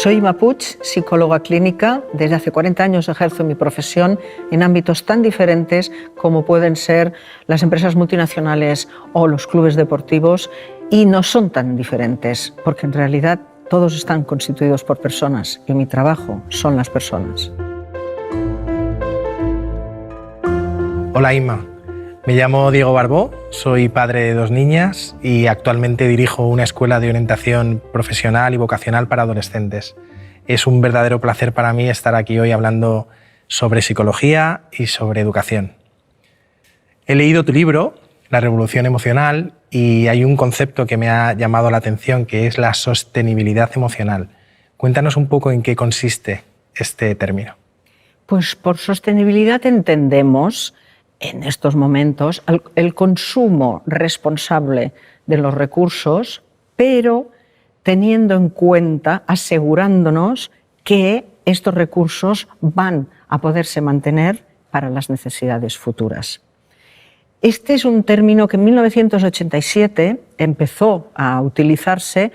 Soy Ima Puig, psicóloga clínica. Desde hace 40 años ejerzo mi profesión en ámbitos tan diferentes como pueden ser las empresas multinacionales o los clubes deportivos, y no son tan diferentes porque en realidad todos están constituidos por personas y mi trabajo son las personas. Hola Ima, me llamo Diego Barbó, soy padre de 2 niñas y actualmente dirijo una escuela de orientación profesional y vocacional para adolescentes. Es un verdadero placer para mí estar aquí hoy hablando sobre psicología y sobre educación. He leído tu libro, La Revolución Emocional, y hay un concepto que me ha llamado la atención, que es la sostenibilidad emocional. Cuéntanos un poco en qué consiste este término. Pues por sostenibilidad entendemos en estos momentos el consumo responsable de los recursos, pero teniendo en cuenta, asegurándonos que estos recursos van a poderse mantener para las necesidades futuras. Este es un término que en 1987 empezó a utilizarse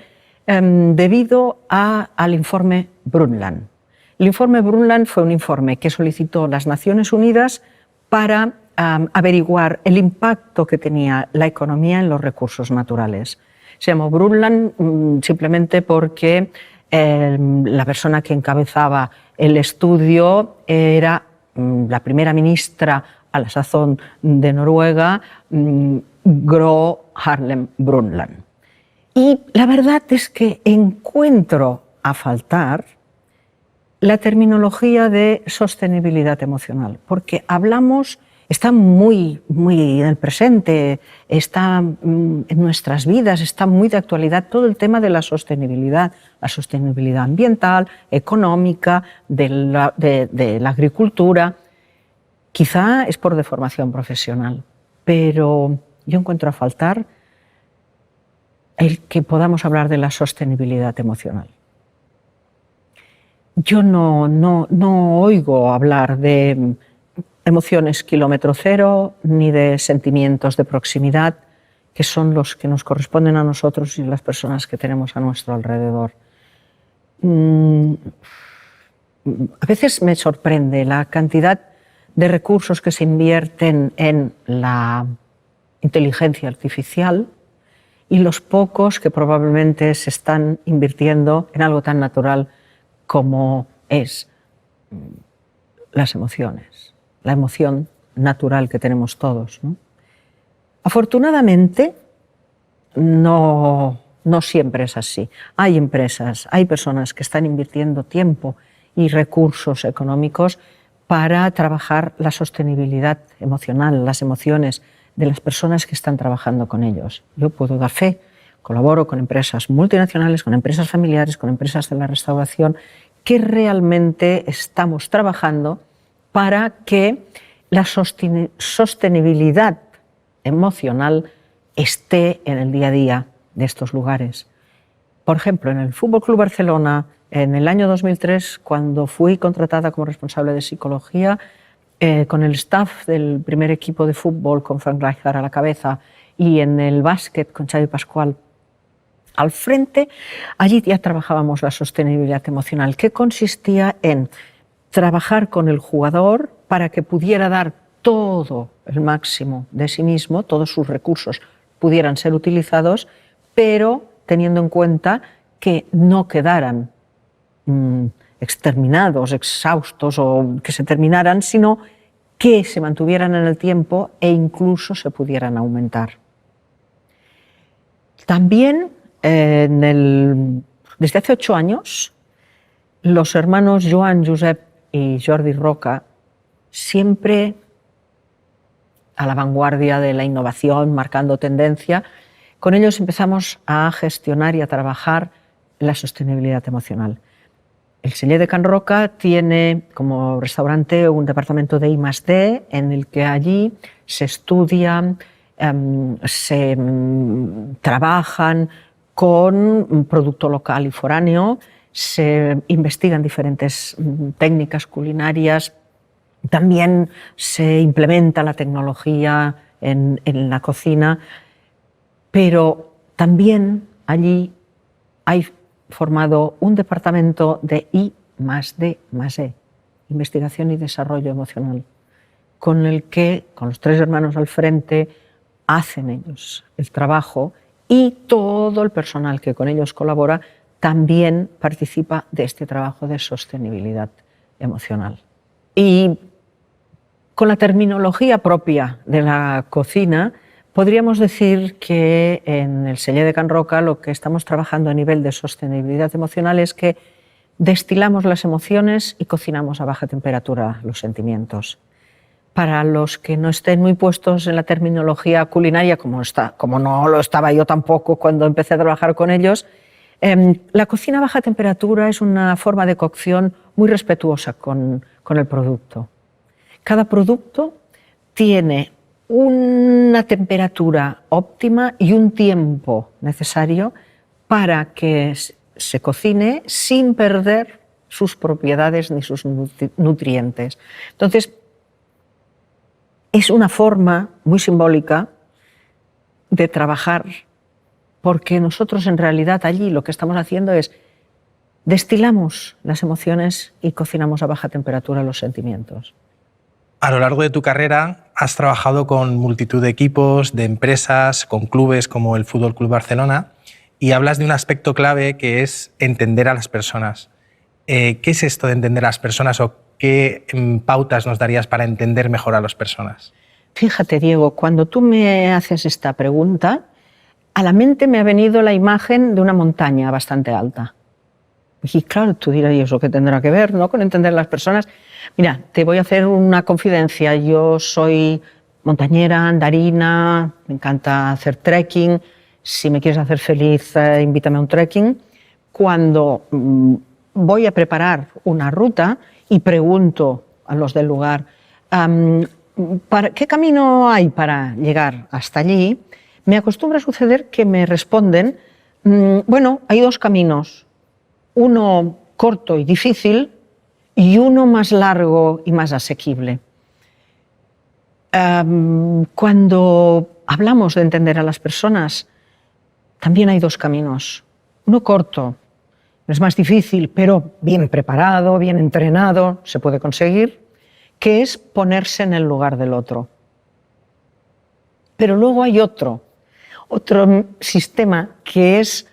debido al informe Brundtland. El informe Brundtland fue un informe que solicitó las Naciones Unidas para averiguar el impacto que tenía la economía en los recursos naturales. Se llamó Brundtland simplemente porque la persona que encabezaba el estudio era la primera ministra a la sazón de Noruega, Gro Harlem Brundtland. Y la verdad es que encuentro a faltar la terminología de sostenibilidad emocional, porque hablamos, está muy en el presente, está en nuestras vidas, está muy de actualidad todo el tema de la sostenibilidad ambiental, económica, de la agricultura. Quizá es por deformación profesional, pero yo encuentro a faltar el que podamos hablar de la sostenibilidad emocional. Yo no oigo hablar de emociones kilómetro cero ni de sentimientos de proximidad, que son los que nos corresponden a nosotros y las personas que tenemos a nuestro alrededor. A veces me sorprende la cantidad de recursos que se invierten en la inteligencia artificial y los pocos que probablemente se están invirtiendo en algo tan natural como es las emociones, la emoción natural que tenemos todos, ¿no? Afortunadamente, no siempre es así. Hay empresas, hay personas que están invirtiendo tiempo y recursos económicos para trabajar la sostenibilidad emocional, las emociones de las personas que están trabajando con ellos. Yo puedo dar fe, colaboro con empresas multinacionales, con empresas familiares, con empresas de la restauración, que realmente estamos trabajando para que la sostenibilidad emocional esté en el día a día de estos lugares. Por ejemplo, en el Fútbol Club Barcelona, en el año 2003, cuando fui contratada como responsable de psicología, con el staff del primer equipo de fútbol, con Frank Rijkaard a la cabeza, y en el básquet con Xavi Pascual al frente, allí ya trabajábamos la sostenibilidad emocional, que consistía en trabajar con el jugador para que pudiera dar todo el máximo de sí mismo, todos sus recursos pudieran ser utilizados, pero teniendo en cuenta que no quedaran exterminados, exhaustos o que se terminaran, sino que se mantuvieran en el tiempo e incluso se pudieran aumentar. También desde hace 8 años, los hermanos Joan, Josep y Jordi Roca, siempre a la vanguardia de la innovación, marcando tendencia, con ellos empezamos a gestionar y a trabajar la sostenibilidad emocional. El Celler de Can Roca tiene como restaurante un departamento de I+D en el que allí se estudian, se trabajan con producto local y foráneo, se investigan diferentes técnicas culinarias, también se implementa la tecnología en la cocina, pero también allí hay formado un departamento de I+D+E, investigación y desarrollo emocional, con el que, con los 3 hermanos al frente, hacen ellos el trabajo y todo el personal que con ellos colabora también participa de este trabajo de sostenibilidad emocional. Y con la terminología propia de la cocina, podríamos decir que en el Celler de Can Roca lo que estamos trabajando a nivel de sostenibilidad emocional es que destilamos las emociones y cocinamos a baja temperatura los sentimientos. Para los que no estén muy puestos en la terminología culinaria, como no lo estaba yo tampoco cuando empecé a trabajar con ellos, la cocina a baja temperatura es una forma de cocción muy respetuosa con el producto. Cada producto tiene una temperatura óptima y un tiempo necesario para que se cocine sin perder sus propiedades ni sus nutrientes. Entonces, es una forma muy simbólica de trabajar, porque nosotros en realidad allí lo que estamos haciendo es destilamos las emociones y cocinamos a baja temperatura los sentimientos. A lo largo de tu carrera has trabajado con multitud de equipos, de empresas, con clubes como el Fútbol Club Barcelona y hablas de un aspecto clave que es entender a las personas. ¿Qué es esto de entender a las personas o qué pautas nos darías para entender mejor a las personas? Fíjate, Diego, cuando tú me haces esta pregunta, a la mente me ha venido la imagen de una montaña bastante alta. Y claro, tú dirás, ¿y eso qué tendrá que ver, no, con entender a las personas? Mira, te voy a hacer una confidencia. Yo soy montañera, andarina, me encanta hacer trekking. Si me quieres hacer feliz, invítame a un trekking. Cuando voy a preparar una ruta y pregunto a los del lugar ¿qué camino hay para llegar hasta allí? Me acostumbra a suceder que me responden, bueno, hay 2 caminos, uno corto y difícil y uno más largo y más asequible. Cuando hablamos de entender a las personas, también hay 2 caminos. Uno corto, es más difícil, pero bien preparado, bien entrenado, se puede conseguir, que es ponerse en el lugar del otro. Pero luego hay otro sistema que es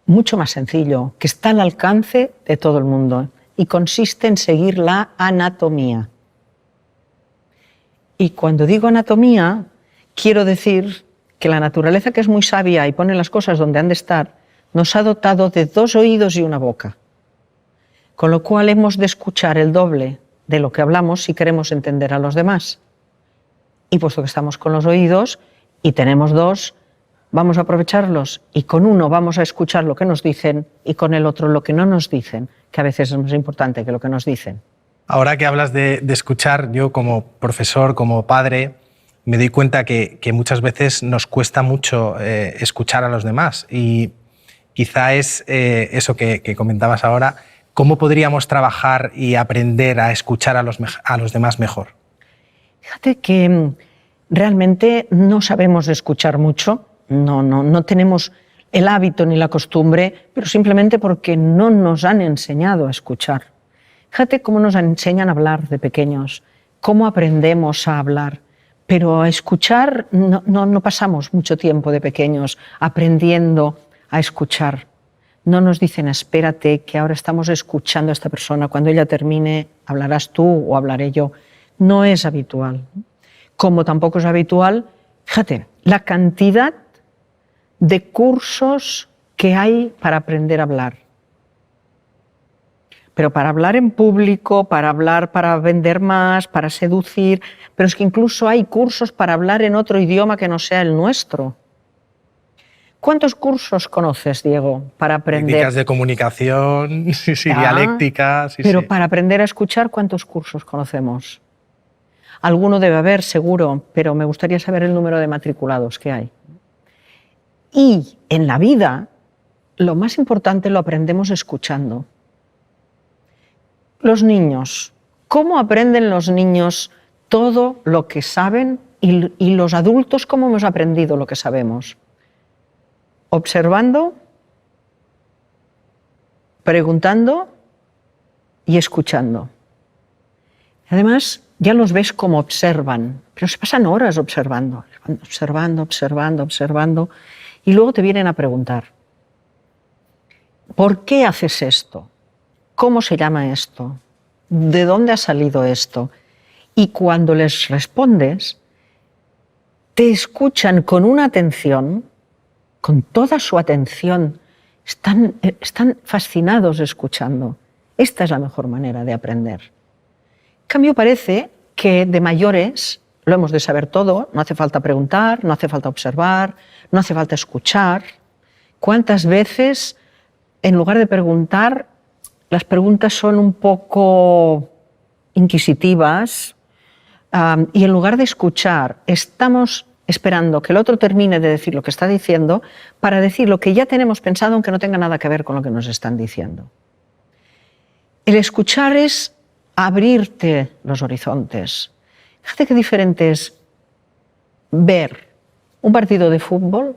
mucho más sencillo, que está al alcance de todo el mundo y consiste en seguir la anatomía. Y cuando digo anatomía, quiero decir que la naturaleza, que es muy sabia y pone las cosas donde han de estar, nos ha dotado de 2 oídos y una boca. Con lo cual hemos de escuchar el doble de lo que hablamos si queremos entender a los demás. Y puesto que estamos con los oídos y tenemos 2, vamos a aprovecharlos y con uno vamos a escuchar lo que nos dicen y con el otro lo que no nos dicen, que a veces es más importante que lo que nos dicen. Ahora que hablas de escuchar, yo como profesor, como padre, me doy cuenta que muchas veces nos cuesta mucho escuchar a los demás y quizá es eso que comentabas ahora. ¿Cómo podríamos trabajar y aprender a escuchar a los demás mejor? Fíjate que realmente no sabemos escuchar mucho, no tenemos el hábito ni la costumbre, pero simplemente porque no nos han enseñado a escuchar. Fíjate cómo nos enseñan a hablar de pequeños, cómo aprendemos a hablar, pero a escuchar no pasamos mucho tiempo de pequeños aprendiendo a escuchar. No nos dicen, espérate, que ahora estamos escuchando a esta persona, cuando ella termine, hablarás tú o hablaré yo. No es habitual. Como tampoco es habitual, fíjate, la cantidad de cursos que hay para aprender a hablar. Pero para hablar en público, para hablar, para vender más, para seducir, pero es que incluso hay cursos para hablar en otro idioma que no sea el nuestro. ¿Cuántos cursos conoces, Diego, para aprender? Técnicas de comunicación, sí, dialéctica. Sí, pero sí. Para aprender a escuchar, ¿cuántos cursos conocemos? Alguno debe haber, seguro, pero me gustaría saber el número de matriculados que hay. Y en la vida, lo más importante lo aprendemos escuchando. Los niños, ¿cómo aprenden los niños todo lo que saben y los adultos cómo hemos aprendido lo que sabemos? Observando preguntando y escuchando. Además, ya los ves como observan, pero se pasan horas observando, y luego te vienen a preguntar: ¿por qué haces esto? ¿Cómo se llama esto? ¿De dónde ha salido esto? Y cuando les respondes, te escuchan con una atención, con toda su atención, están fascinados escuchando. Esta es la mejor manera de aprender. En cambio, parece que de mayores lo hemos de saber todo, no hace falta preguntar, no hace falta observar, no hace falta escuchar. ¿Cuántas veces, en lugar de preguntar, las preguntas son un poco inquisitivas, y en lugar de escuchar, estamos esperando que el otro termine de decir lo que está diciendo para decir lo que ya tenemos pensado, aunque no tenga nada que ver con lo que nos están diciendo? El escuchar es abrirte los horizontes. Fíjate qué diferente es ver un partido de fútbol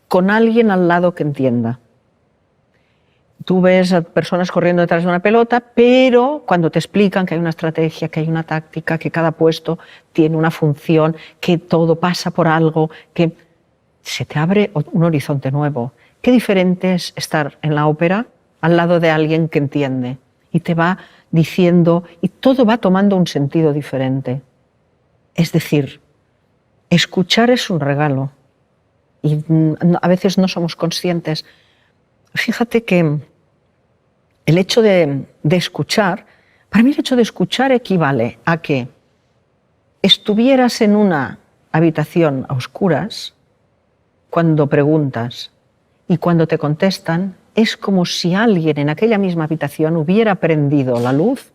con alguien al lado que entienda. Tú ves a personas corriendo detrás de una pelota, pero cuando te explican que hay una estrategia, que hay una táctica, que cada puesto tiene una función, que todo pasa por algo, que se te abre un horizonte nuevo. Qué diferente es estar en la ópera al lado de alguien que entiende y te va diciendo, y todo va tomando un sentido diferente. Es decir, escuchar es un regalo y a veces no somos conscientes. Fíjate que el hecho de escuchar, para mí el hecho de escuchar equivale a que estuvieras en una habitación a oscuras cuando preguntas y cuando te contestan, es como si alguien en aquella misma habitación hubiera prendido la luz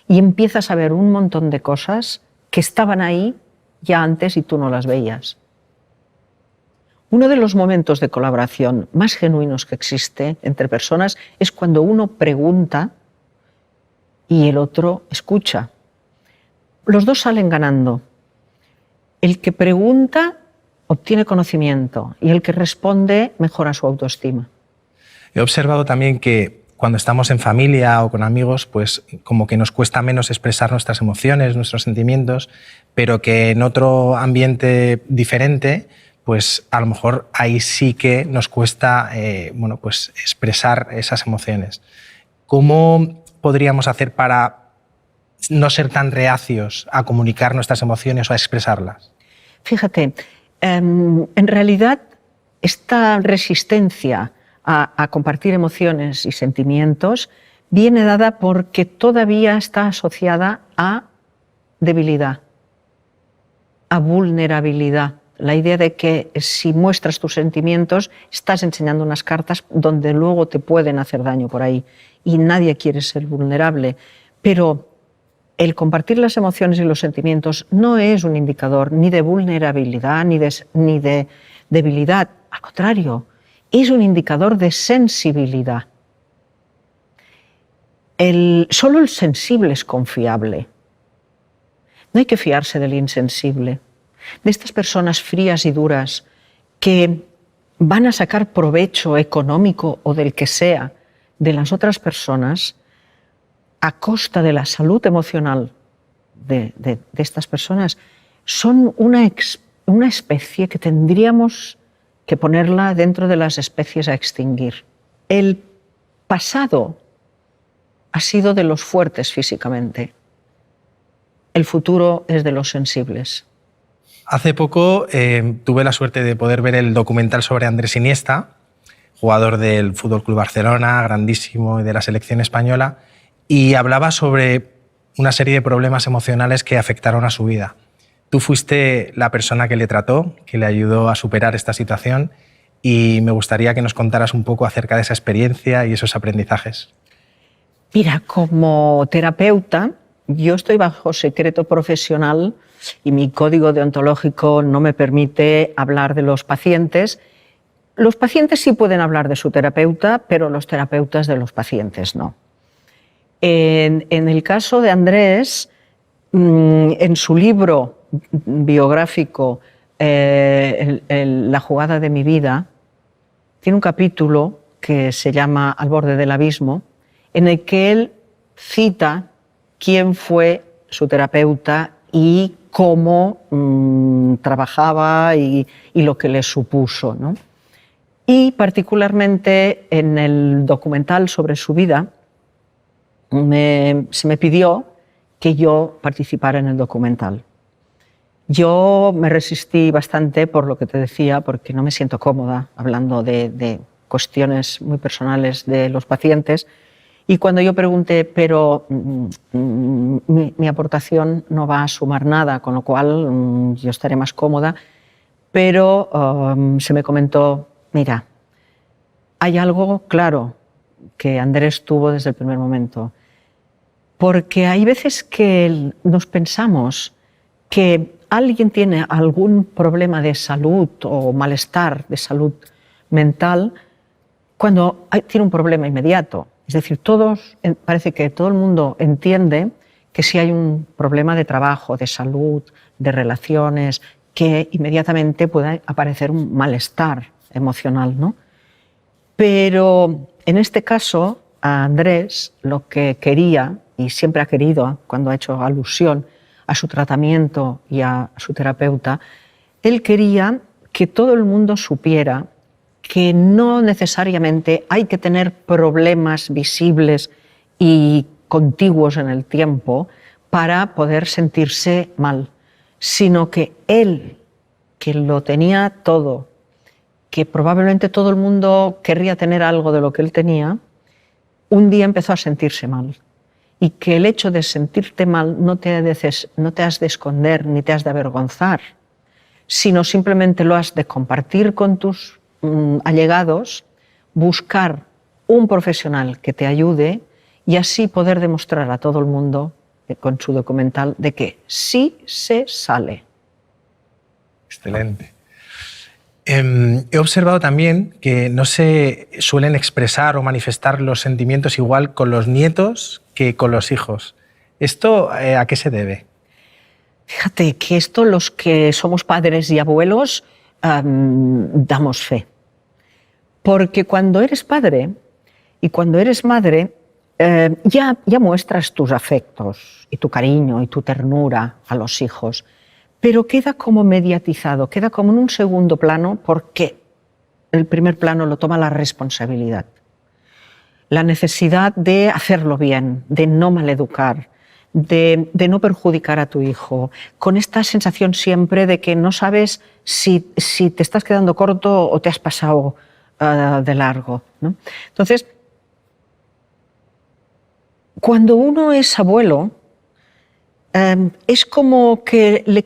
y empiezas a ver un montón de cosas que estaban ahí ya antes y tú no las veías. Uno de los momentos de colaboración más genuinos que existe entre personas es cuando uno pregunta y el otro escucha. Los dos salen ganando. El que pregunta obtiene conocimiento y el que responde mejora su autoestima. He observado también que cuando estamos en familia o con amigos, pues como que nos cuesta menos expresar nuestras emociones, nuestros sentimientos, pero que en otro ambiente diferente, pues a lo mejor ahí sí que nos cuesta pues expresar esas emociones. ¿Cómo podríamos hacer para no ser tan reacios a comunicar nuestras emociones o a expresarlas? Fíjate, en realidad esta resistencia a compartir emociones y sentimientos viene dada porque todavía está asociada a debilidad, a vulnerabilidad. La idea de que si muestras tus sentimientos estás enseñando unas cartas donde luego te pueden hacer daño por ahí y nadie quiere ser vulnerable. Pero el compartir las emociones y los sentimientos no es un indicador ni de vulnerabilidad ni de debilidad. Al contrario, es un indicador de sensibilidad. Solo el sensible es confiable. No hay que fiarse del insensible, de estas personas frías y duras que van a sacar provecho económico o del que sea de las otras personas a costa de la salud emocional de estas personas. Son una especie que tendríamos que ponerla dentro de las especies a extinguir. El pasado ha sido de los fuertes físicamente. El futuro es de los sensibles. Hace poco tuve la suerte de poder ver el documental sobre Andrés Iniesta, jugador del Fútbol Club Barcelona, grandísimo, y de la selección española, y hablaba sobre una serie de problemas emocionales que afectaron a su vida. Tú fuiste la persona que le trató, que le ayudó a superar esta situación, y me gustaría que nos contaras un poco acerca de esa experiencia y esos aprendizajes. Mira, como terapeuta, yo estoy bajo secreto profesional y mi código deontológico no me permite hablar de los pacientes. Los pacientes sí pueden hablar de su terapeuta, pero los terapeutas de los pacientes no. En el caso de Andrés, en su libro biográfico La jugada de mi vida, tiene un capítulo que se llama Al borde del abismo en el que él cita quién fue su terapeuta y cómo trabajaba y lo que le supuso, ¿no? Y particularmente en el documental sobre su vida se me pidió que yo participara en el documental. Yo me resistí bastante por lo que te decía, porque no me siento cómoda hablando de cuestiones muy personales de los pacientes. Y cuando yo pregunté, pero mi aportación no va a sumar nada, con lo cual yo estaré más cómoda, pero se me comentó, mira, hay algo claro que Andrés tuvo desde el primer momento, porque hay veces que nos pensamos que alguien tiene algún problema de salud o malestar de salud mental cuando tiene un problema inmediato. Es decir, parece que todo el mundo entiende que si hay un problema de trabajo, de salud, de relaciones, que inmediatamente puede aparecer un malestar emocional, ¿no? Pero en este caso, a Andrés lo que quería, y siempre ha querido cuando ha hecho alusión a su tratamiento y a su terapeuta, él quería que todo el mundo supiera que no necesariamente hay que tener problemas visibles y contiguos en el tiempo para poder sentirse mal, sino que él, que lo tenía todo, que probablemente todo el mundo querría tener algo de lo que él tenía, un día empezó a sentirse mal. Y que el hecho de sentirte mal no te has de esconder ni te has de avergonzar, sino simplemente lo has de compartir con tus allegados, buscar un profesional que te ayude y así poder demostrar a todo el mundo con su documental de que sí se sale. Excelente. He observado también que no se suelen expresar o manifestar los sentimientos igual con los nietos que con los hijos. ¿Esto a qué se debe? Fíjate que esto los que somos padres y abuelos damos fe. Porque cuando eres padre y cuando eres madre ya muestras tus afectos y tu cariño y tu ternura a los hijos, pero queda como mediatizado, queda como en un segundo plano porque el primer plano lo toma la responsabilidad. La necesidad de hacerlo bien, de no maleducar, de no perjudicar a tu hijo, con esta sensación siempre de que no sabes si te estás quedando corto o te has pasado de largo, ¿no? Entonces, cuando uno es abuelo, es como que le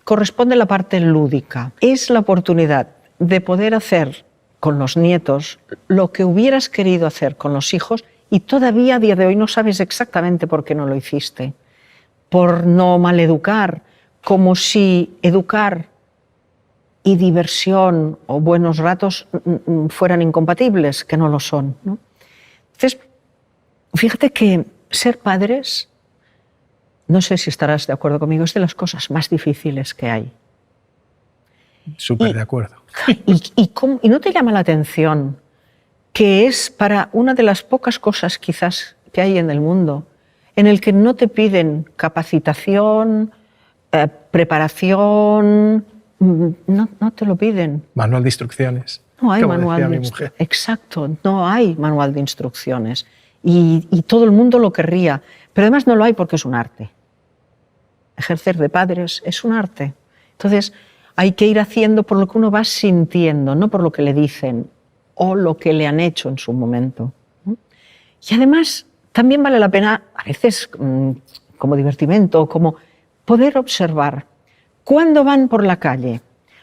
corresponde la parte lúdica. Es la oportunidad de poder hacer con los nietos lo que hubieras querido hacer con los hijos y todavía a día de hoy no sabes exactamente por qué no lo hiciste. Por no maleducar, como si educar y diversión o buenos ratos fueran incompatibles, que no lo son, ¿no? Entonces, fíjate que ser padres, no sé si estarás de acuerdo conmigo, es de las cosas más difíciles que hay. Súper de acuerdo. ¿Y no te llama la atención que es para una de las pocas cosas quizás que hay en el mundo en el que no te piden capacitación, preparación, no te lo piden? Manual de instrucciones. No hay manual de instrucciones. Exacto, no hay manual de instrucciones. Y todo el mundo lo querría, pero además no lo hay porque es un arte. Ejercer de padres es un arte. Entonces, hay que ir haciendo por lo que uno va sintiendo, no por lo que le dicen o lo que le han hecho en su momento. Y además, también vale la pena, a veces como divertimento, como poder observar cuándo van por la calle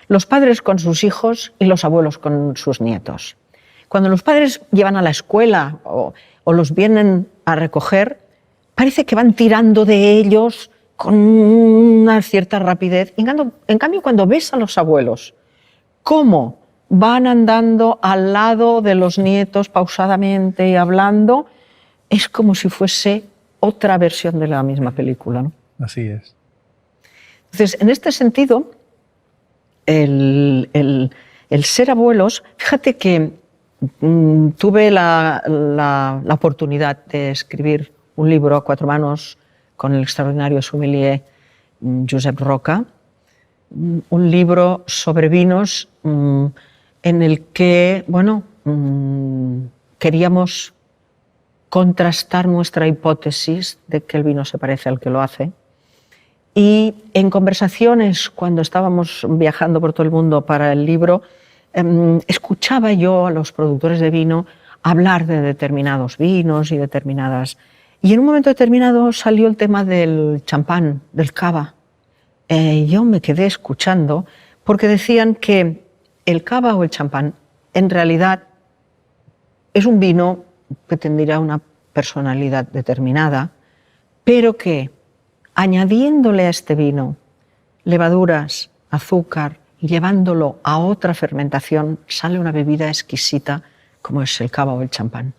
los padres con sus hijos y los abuelos con sus nietos. Cuando los padres llevan a la escuela o los vienen a recoger, parece que van tirando de ellos con una cierta rapidez. En cambio, cuando ves a los abuelos, cómo van andando al lado de los nietos pausadamente y hablando, es como si fuese otra versión de la misma película, ¿no? Así es. Entonces, en este sentido, el ser abuelos, fíjate que tuve la oportunidad de escribir un libro a 4 manos con el extraordinario sommelier Josep Roca, un libro sobre vinos en el que, bueno, queríamos contrastar nuestra hipótesis de que el vino se parece al que lo hace. Y en conversaciones, cuando estábamos viajando por todo el mundo para el libro, escuchaba yo a los productores de vino hablar de determinados vinos y determinadas... Y en un momento determinado salió el tema del champán, del cava. Yo me quedé escuchando porque decían que el cava o el champán en realidad es un vino que tendría una personalidad determinada, pero que añadiéndole a este vino levaduras, azúcar y llevándolo a otra fermentación sale una bebida exquisita como es el cava o el champán.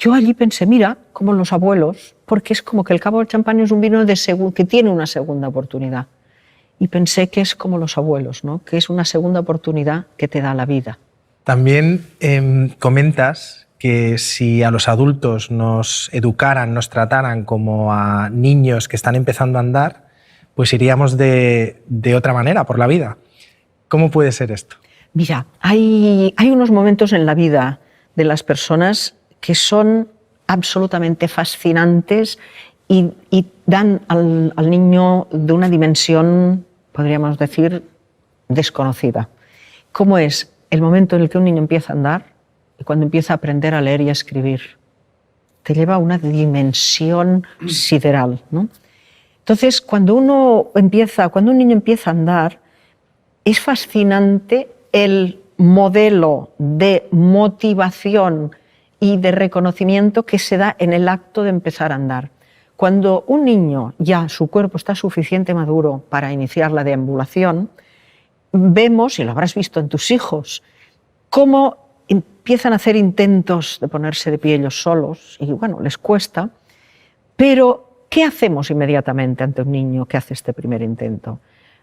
Yo allí pensé, mira, como los abuelos, porque es como que el cava o el champán es un vino que tiene una segunda oportunidad. Y pensé que es como los abuelos, ¿no? Que es una segunda oportunidad que te da la vida. También comentas que si a los adultos nos educaran, nos trataran como a niños que están empezando a andar, pues iríamos de otra manera por la vida. ¿Cómo puede ser esto? Mira, hay unos momentos en la vida de las personas que son absolutamente fascinantes y dan al niño de una dimensión, podríamos decir, desconocida. ¿Cómo es el momento en el que un niño empieza a andar y cuando empieza a aprender a leer y a escribir? Te lleva a una dimensión sideral, ¿no? Entonces, cuando un niño empieza a andar, es fascinante el modelo de motivación y de reconocimiento que se da en el acto de empezar a andar. Cuando un niño ya su cuerpo está suficientemente maduro para iniciar la deambulación, vemos, y lo habrás visto en tus hijos, cómo empiezan a hacer intentos de ponerse de pie ellos solos, y bueno, les cuesta, pero ¿qué hacemos inmediatamente ante un niño que hace este primer intento?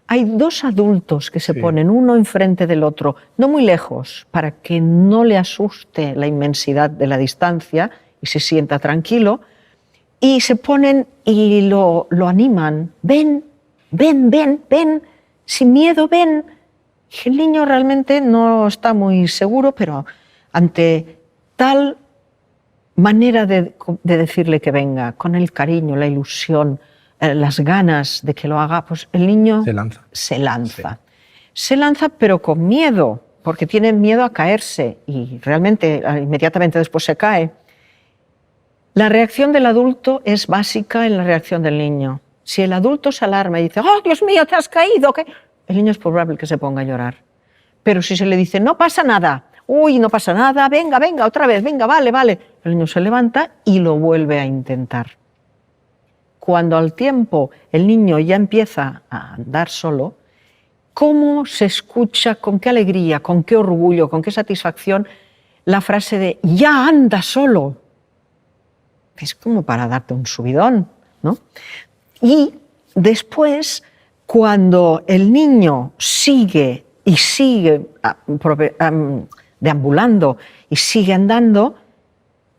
Hay 2 adultos que se ponen uno enfrente del otro, no muy lejos, para que no le asuste la inmensidad de la distancia y se sienta tranquilo, y se ponen y lo animan. Ven, ven, ven, ven, sin miedo, ven. Y el niño realmente no está muy seguro, pero ante tal manera de decirle que venga, con el cariño, la ilusión, las ganas de que lo haga, pues el niño se lanza. Se lanza, pero con miedo, porque tiene miedo a caerse y realmente inmediatamente después se cae. La reacción del adulto es básica en la reacción del niño. Si el adulto se alarma y dice, ¡oh, Dios mío, te has caído! ¿Qué? El niño es probable que se ponga a llorar. Pero si se le dice, no pasa nada, uy, no pasa nada, venga, venga, otra vez, venga, vale, vale, el niño se levanta y lo vuelve a intentar. Cuando al tiempo el niño ya empieza a andar solo, ¿cómo se escucha, con qué alegría, con qué orgullo, con qué satisfacción la frase de «ya anda solo»? Es como para darte un subidón, ¿no? Y después, cuando el niño sigue y sigue deambulando y sigue andando,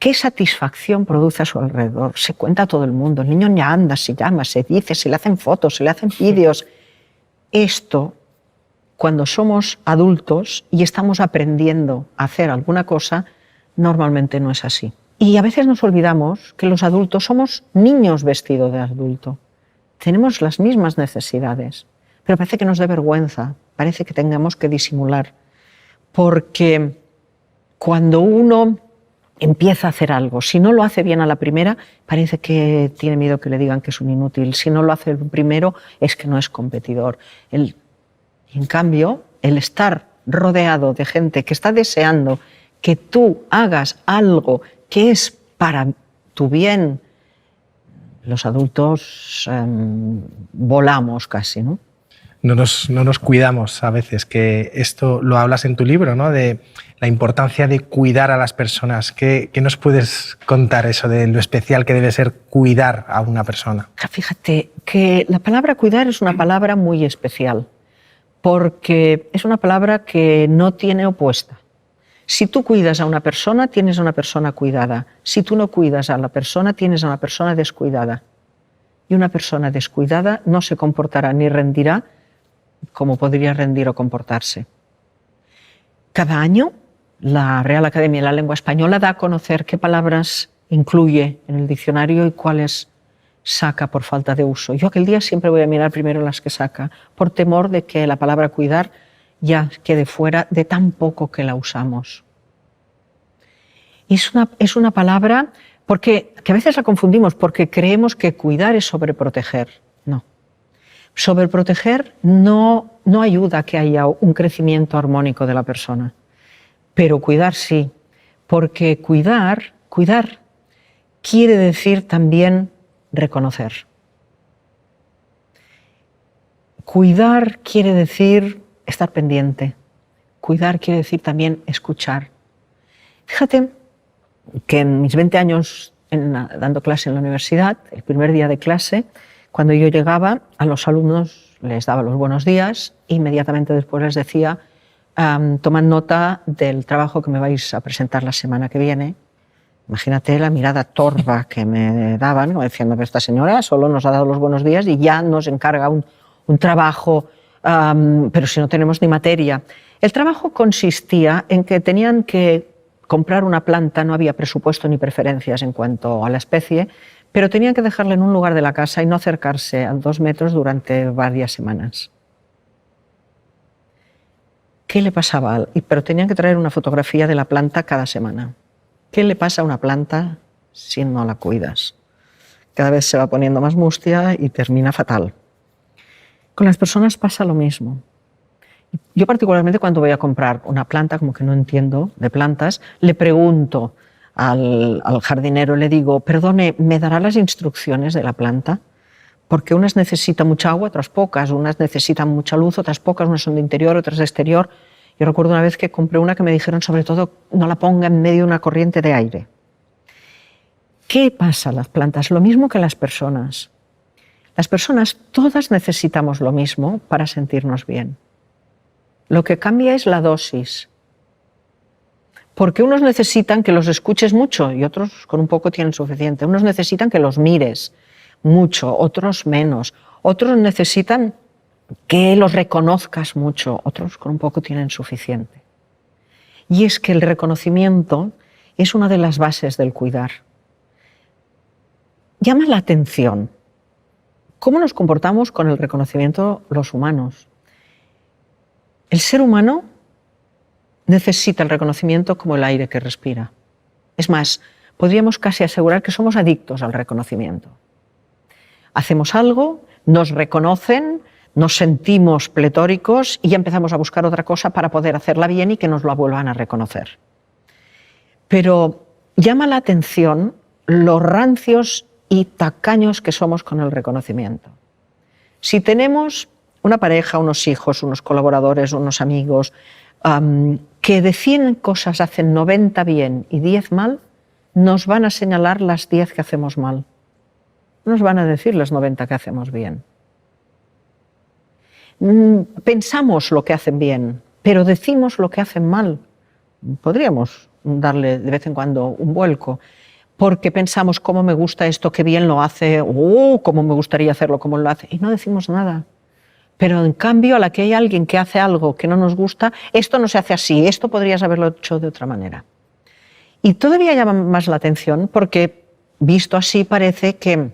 ¿qué satisfacción produce a su alrededor? Se cuenta a todo el mundo, el niño ya anda, se llama, se dice, se le hacen fotos, se le hacen vídeos. Esto, cuando somos adultos y estamos aprendiendo a hacer alguna cosa, normalmente no es así. Y a veces nos olvidamos que los adultos somos niños vestidos de adulto. Tenemos las mismas necesidades, pero parece que nos dé vergüenza, parece que tengamos que disimular, porque cuando uno empieza a hacer algo, si no lo hace bien a la primera, parece que tiene miedo que le digan que es un inútil. Si no lo hace el primero, es que no es competidor. En cambio, el estar rodeado de gente que está deseando que tú hagas algo que es para tu bien, los adultos volamos casi, ¿no? No nos cuidamos a veces, que esto lo hablas en tu libro, ¿no? De la importancia de cuidar a las personas. ¿Qué nos puedes contar eso de lo especial que debe ser cuidar a una persona? Fíjate que la palabra cuidar es una palabra muy especial, porque es una palabra que no tiene opuesta. Si tú cuidas a una persona, tienes a una persona cuidada. Si tú no cuidas a la persona, tienes a una persona descuidada. Y una persona descuidada no se comportará ni rendirá como podría rendir o comportarse. Cada año, la Real Academia de la Lengua Española da a conocer qué palabras incluye en el diccionario y cuáles saca por falta de uso. Yo aquel día siempre voy a mirar primero las que saca, por temor de que la palabra cuidar ya quede fuera de tan poco que la usamos. Y es una palabra que a veces la confundimos porque creemos que cuidar es sobreproteger. No. Sobreproteger no ayuda a que haya un crecimiento armónico de la persona. Pero cuidar sí, porque cuidar quiere decir también reconocer. Cuidar quiere decir estar pendiente. Cuidar quiere decir también escuchar. Fíjate que en mis 20 años dando clase en la universidad, el primer día de clase, cuando yo llegaba, a los alumnos les daba los buenos días e inmediatamente después les decía: tomad nota del trabajo que me vais a presentar la semana que viene. Imagínate la mirada torva que me daban, como diciendo que esta señora solo nos ha dado los buenos días y ya nos encarga un trabajo, pero si no tenemos ni materia. El trabajo consistía en que tenían que comprar una planta, no había presupuesto ni preferencias en cuanto a la especie, pero tenían que dejarla en un lugar de la casa y no acercarse a 2 metros durante varias semanas. ¿Qué le pasaba? Pero tenían que traer una fotografía de la planta cada semana. ¿Qué le pasa a una planta si no la cuidas? Cada vez se va poniendo más mustia y termina fatal. Con las personas pasa lo mismo. Yo particularmente cuando voy a comprar una planta, como que no entiendo de plantas, le pregunto al jardinero, le digo: perdone, ¿me dará las instrucciones de la planta? Porque unas necesitan mucha agua, otras pocas, unas necesitan mucha luz, otras pocas, unas son de interior, otras de exterior. Yo recuerdo una vez que compré una que me dijeron, sobre todo, no la ponga en medio de una corriente de aire. ¿Qué pasa a las plantas? Lo mismo que las personas. Las personas todas necesitamos lo mismo para sentirnos bien. Lo que cambia es la dosis. Porque unos necesitan que los escuches mucho y otros con un poco tienen suficiente. Unos necesitan que los mires mucho, otros menos. Otros necesitan que los reconozcas mucho, otros con un poco tienen suficiente. Y es que el reconocimiento es una de las bases del cuidar. Llama la atención cómo nos comportamos con el reconocimiento los humanos. El ser humano necesita el reconocimiento como el aire que respira. Es más, podríamos casi asegurar que somos adictos al reconocimiento. Hacemos algo, nos reconocen, nos sentimos pletóricos y ya empezamos a buscar otra cosa para poder hacerla bien y que nos la vuelvan a reconocer. Pero llama la atención los rancios y tacaños que somos con el reconocimiento. Si tenemos una pareja, unos hijos, unos colaboradores, unos amigos, que de 100 cosas hacen 90 bien y 10 mal, nos van a señalar las 10 que hacemos mal. No nos van a decir las 90 que hacemos bien. Pensamos lo que hacen bien, pero decimos lo que hacen mal. Podríamos darle de vez en cuando un vuelco, porque pensamos cómo me gusta esto, qué bien lo hace, cómo me gustaría hacerlo como lo hace, y no decimos nada. Pero en cambio, a la que hay alguien que hace algo que no nos gusta, esto no se hace así, esto podrías haberlo hecho de otra manera. Y todavía llama más la atención porque, visto así, parece que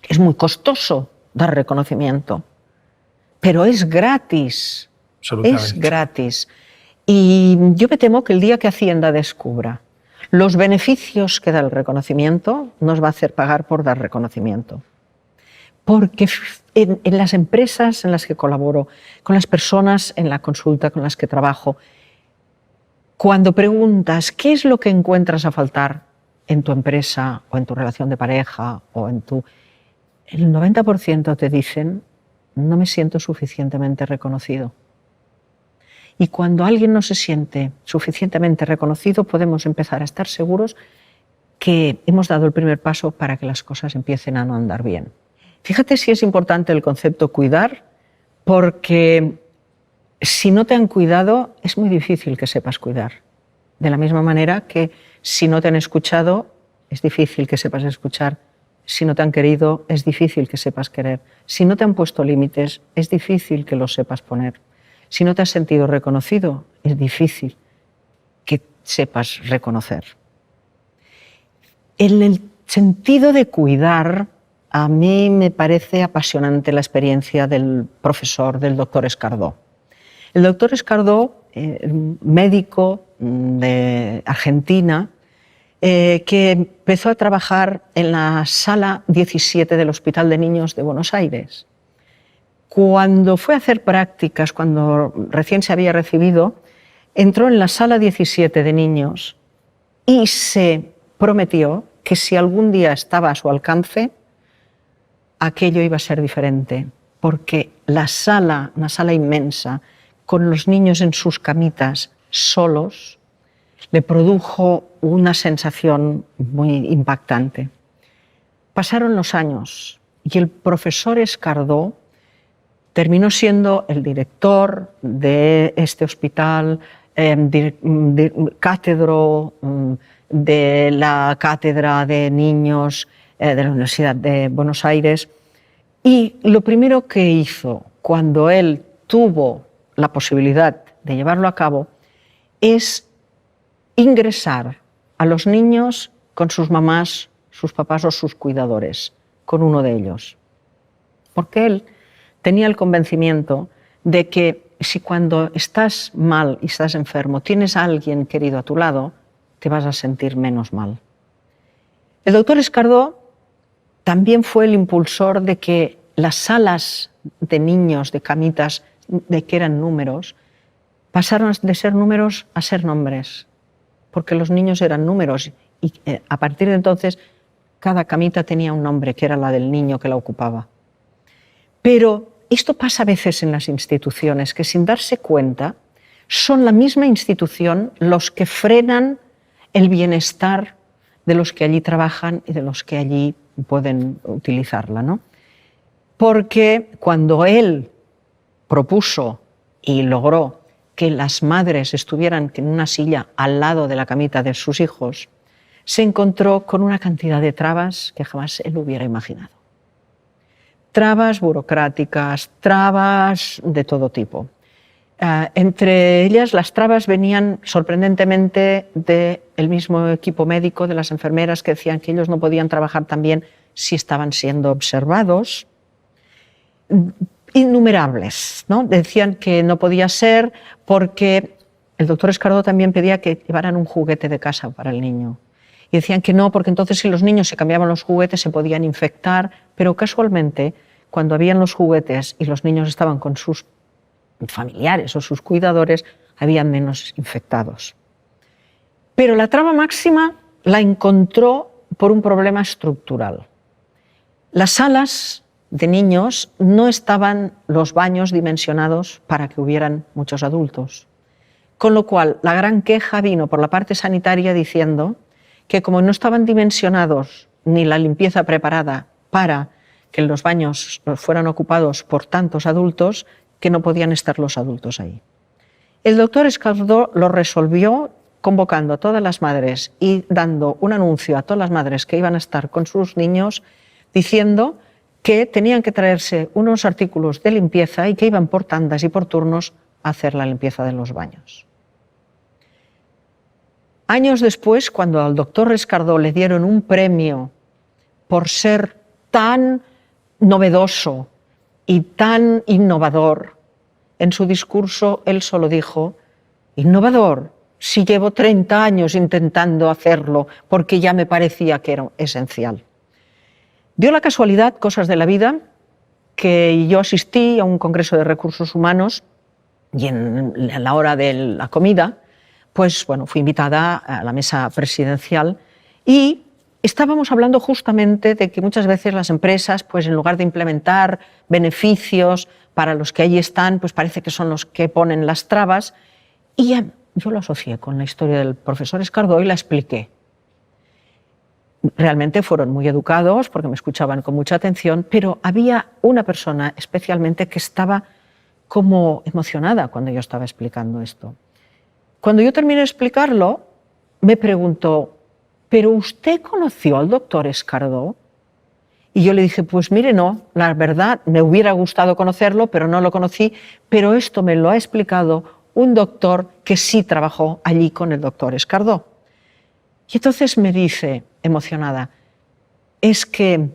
es muy costoso dar reconocimiento. Pero es gratis. Es gratis. Y yo me temo que el día que Hacienda descubra los beneficios que da el reconocimiento, nos va a hacer pagar por dar reconocimiento. Porque en las empresas en las que colaboro, con las personas en la consulta con las que trabajo, cuando preguntas qué es lo que encuentras a faltar en tu empresa o en tu relación de pareja o el 90% te dicen: no me siento suficientemente reconocido. Y cuando alguien no se siente suficientemente reconocido, podemos empezar a estar seguros que hemos dado el primer paso para que las cosas empiecen a no andar bien. Fíjate si es importante el concepto cuidar, porque si no te han cuidado, es muy difícil que sepas cuidar. De la misma manera que si no te han escuchado, es difícil que sepas escuchar. Si no te han querido, es difícil que sepas querer. Si no te han puesto límites, es difícil que los sepas poner. Si no te has sentido reconocido, es difícil que sepas reconocer. En el sentido de cuidar, a mí me parece apasionante la experiencia del profesor, del doctor Escardó. El doctor Escardó, médico de Argentina, que empezó a trabajar en la sala 17 del Hospital de Niños de Buenos Aires. Cuando fue a hacer prácticas, cuando recién se había recibido, entró en la sala 17 de niños y se prometió que si algún día estaba a su alcance, aquello iba a ser diferente, porque la sala, una sala inmensa, con los niños en sus camitas solos, le produjo una sensación muy impactante. Pasaron los años y el profesor Escardó terminó siendo el director de este hospital, cátedro de la Cátedra de Niños de la Universidad de Buenos Aires. Y lo primero que hizo cuando él tuvo la posibilidad de llevarlo a cabo es ingresar a los niños con sus mamás, sus papás o sus cuidadores, con uno de ellos. Porque él tenía el convencimiento de que si cuando estás mal y estás enfermo tienes a alguien querido a tu lado, te vas a sentir menos mal. El doctor Escardó también fue el impulsor de que las salas de niños, de camitas, de que eran números, pasaron de ser números a ser nombres, porque los niños eran números y a partir de entonces cada camita tenía un nombre, que era la del niño que la ocupaba. Pero esto pasa a veces en las instituciones, que sin darse cuenta son la misma institución los que frenan el bienestar de los que allí trabajan y de los que allí pueden utilizarla, ¿no? Porque cuando él propuso y logró que las madres estuvieran en una silla al lado de la camita de sus hijos, se encontró con una cantidad de trabas que jamás él hubiera imaginado. Trabas burocráticas, trabas de todo tipo. Entre ellas, las trabas venían sorprendentemente del mismo equipo médico, de las enfermeras, que decían que ellos no podían trabajar tan bien si estaban siendo observados. Innumerables, ¿no? Decían que no podía ser porque el doctor Escardó también pedía que llevaran un juguete de casa para el niño. Y decían que no, porque entonces si los niños se cambiaban los juguetes se podían infectar, pero casualmente cuando habían los juguetes y los niños estaban con sus familiares o sus cuidadores, había menos infectados. Pero la traba máxima la encontró por un problema estructural. Las salas de niños no estaban los baños dimensionados para que hubieran muchos adultos. Con lo cual, la gran queja vino por la parte sanitaria diciendo que como no estaban dimensionados ni la limpieza preparada para que los baños fueran ocupados por tantos adultos, que no podían estar los adultos ahí. El doctor Escardó lo resolvió convocando a todas las madres y dando un anuncio a todas las madres que iban a estar con sus niños, diciendo que tenían que traerse unos artículos de limpieza y que iban por tandas y por turnos a hacer la limpieza de los baños. Años después, cuando al doctor Escardó le dieron un premio por ser tan novedoso y tan innovador, en su discurso él solo dijo: innovador, si llevo 30 años intentando hacerlo porque ya me parecía que era esencial. Dio la casualidad, cosas de la vida, que yo asistí a un congreso de recursos humanos y en la hora de la comida, pues bueno, fui invitada a la mesa presidencial y estábamos hablando justamente de que muchas veces las empresas, pues en lugar de implementar beneficios para los que allí están, pues parece que son los que ponen las trabas. Y yo lo asocié con la historia del profesor Escardó y la expliqué. Realmente fueron muy educados porque me escuchaban con mucha atención, pero había una persona especialmente que estaba como emocionada cuando yo estaba explicando esto. Cuando yo terminé de explicarlo, me preguntó, ¿pero usted conoció al doctor Escardó? Y yo le dije, pues mire, no, la verdad, me hubiera gustado conocerlo, pero no lo conocí, pero esto me lo ha explicado un doctor que sí trabajó allí con el doctor Escardó. Y entonces me dice, emocionada, es que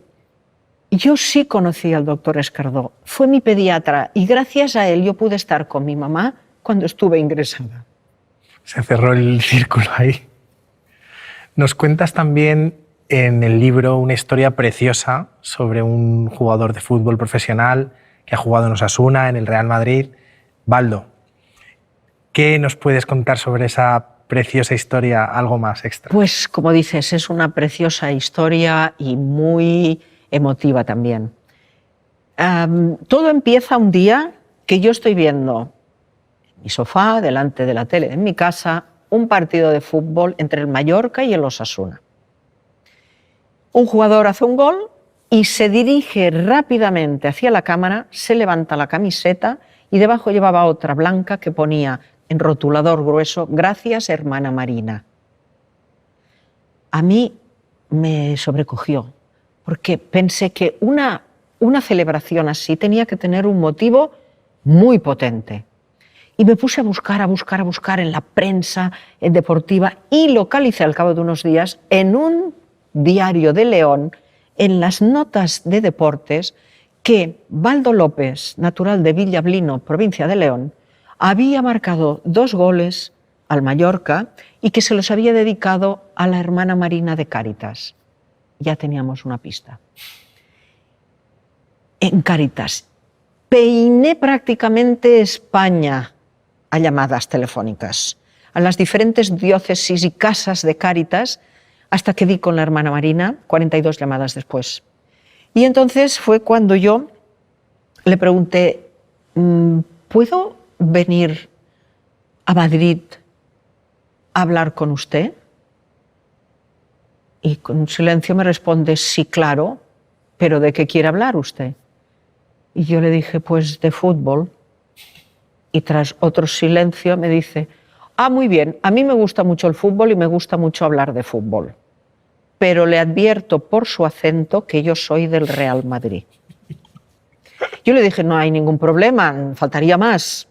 yo sí conocí al doctor Escardó, fue mi pediatra y gracias a él yo pude estar con mi mamá cuando estuve ingresada. Se cerró el círculo ahí. Nos cuentas también en el libro una historia preciosa sobre un jugador de fútbol profesional que ha jugado en Osasuna, en el Real Madrid, Baldo. ¿Qué nos puedes contar sobre esa preciosa historia, algo más extra? Pues como dices, es una preciosa historia y muy emotiva también. Todo empieza un día que yo estoy viendo en mi sofá, delante de la tele de mi casa, un partido de fútbol entre el Mallorca y el Osasuna. Un jugador hace un gol y se dirige rápidamente hacia la cámara, se levanta la camiseta y debajo llevaba otra blanca que ponía en rotulador grueso, gracias hermana Marina. A mí me sobrecogió, porque pensé que una celebración así tenía que tener un motivo muy potente. Y me puse a buscar en la prensa deportiva y localicé al cabo de unos días en un diario de León, en las notas de deportes, que Baldo López, natural de Villablino, provincia de León, había marcado 2 goles al Mallorca y que se los había dedicado a la hermana Marina de Cáritas. Ya teníamos una pista. En Cáritas peiné prácticamente España a llamadas telefónicas, a las diferentes diócesis y casas de Cáritas, hasta que di con la hermana Marina, 42 llamadas después. Y entonces fue cuando yo le pregunté, ¿puedo venir a Madrid a hablar con usted? Y con silencio me responde, sí, claro, pero ¿de qué quiere hablar usted? Y yo le dije, pues de fútbol. Y tras otro silencio me dice, muy bien, a mí me gusta mucho el fútbol y me gusta mucho hablar de fútbol, pero le advierto por su acento que yo soy del Real Madrid. Yo le dije, no hay ningún problema, faltaría más.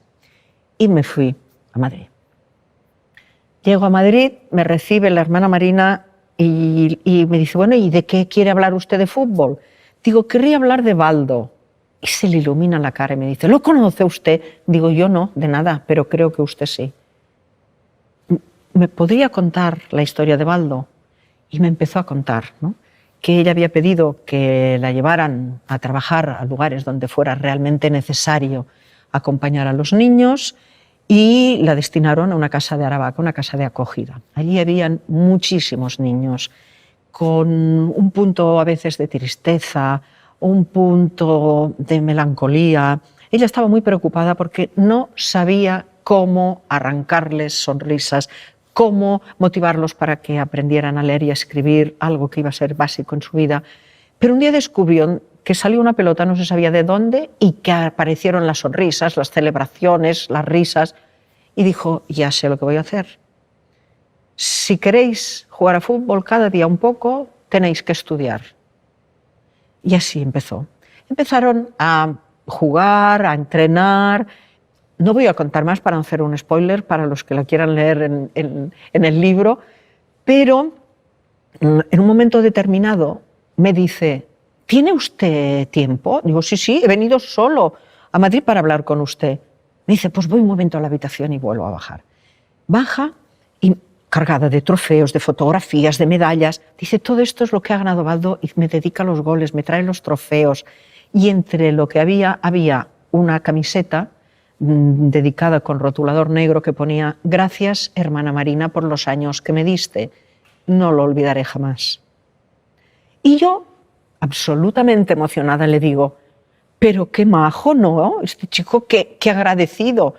Y me fui a Madrid. Llego a Madrid, me recibe la hermana Marina y me dice, bueno, ¿y de qué quiere hablar usted de fútbol? Digo, querría hablar de Baldo. Y se le ilumina la cara y me dice, ¿lo conoce usted? Digo, yo no, de nada, pero creo que usted sí. ¿Me podría contar la historia de Baldo? Y me empezó a contar, ¿no?, que ella había pedido que la llevaran a trabajar a lugares donde fuera realmente necesario acompañar a los niños y la destinaron a una casa de Aravaca, una casa de acogida. Allí habían muchísimos niños con un punto a veces de tristeza, un punto de melancolía. Ella estaba muy preocupada porque no sabía cómo arrancarles sonrisas, cómo motivarlos para que aprendieran a leer y a escribir, algo que iba a ser básico en su vida. Pero un día descubrió que salió una pelota, no se sabía de dónde, y que aparecieron las sonrisas, las celebraciones, las risas, y dijo, ya sé lo que voy a hacer. Si queréis jugar a fútbol cada día un poco, tenéis que estudiar. Y así empezó. Empezaron a jugar, a entrenar. No voy a contar más para no hacer un spoiler para los que la quieran leer en el libro, pero en un momento determinado me dice, ¿tiene usted tiempo? Digo, sí, he venido solo a Madrid para hablar con usted. Me dice, pues voy un momento a la habitación y vuelvo a bajar. Baja y cargada de trofeos, de fotografías, de medallas. Dice, todo esto es lo que ha ganado Baldo y me dedica los goles, me trae los trofeos. Y entre lo que había una camiseta dedicada con rotulador negro que ponía, gracias hermana Marina por los años que me diste, no lo olvidaré jamás. Y yo, absolutamente emocionada, le digo, pero qué majo, ¿no? Este chico, qué agradecido.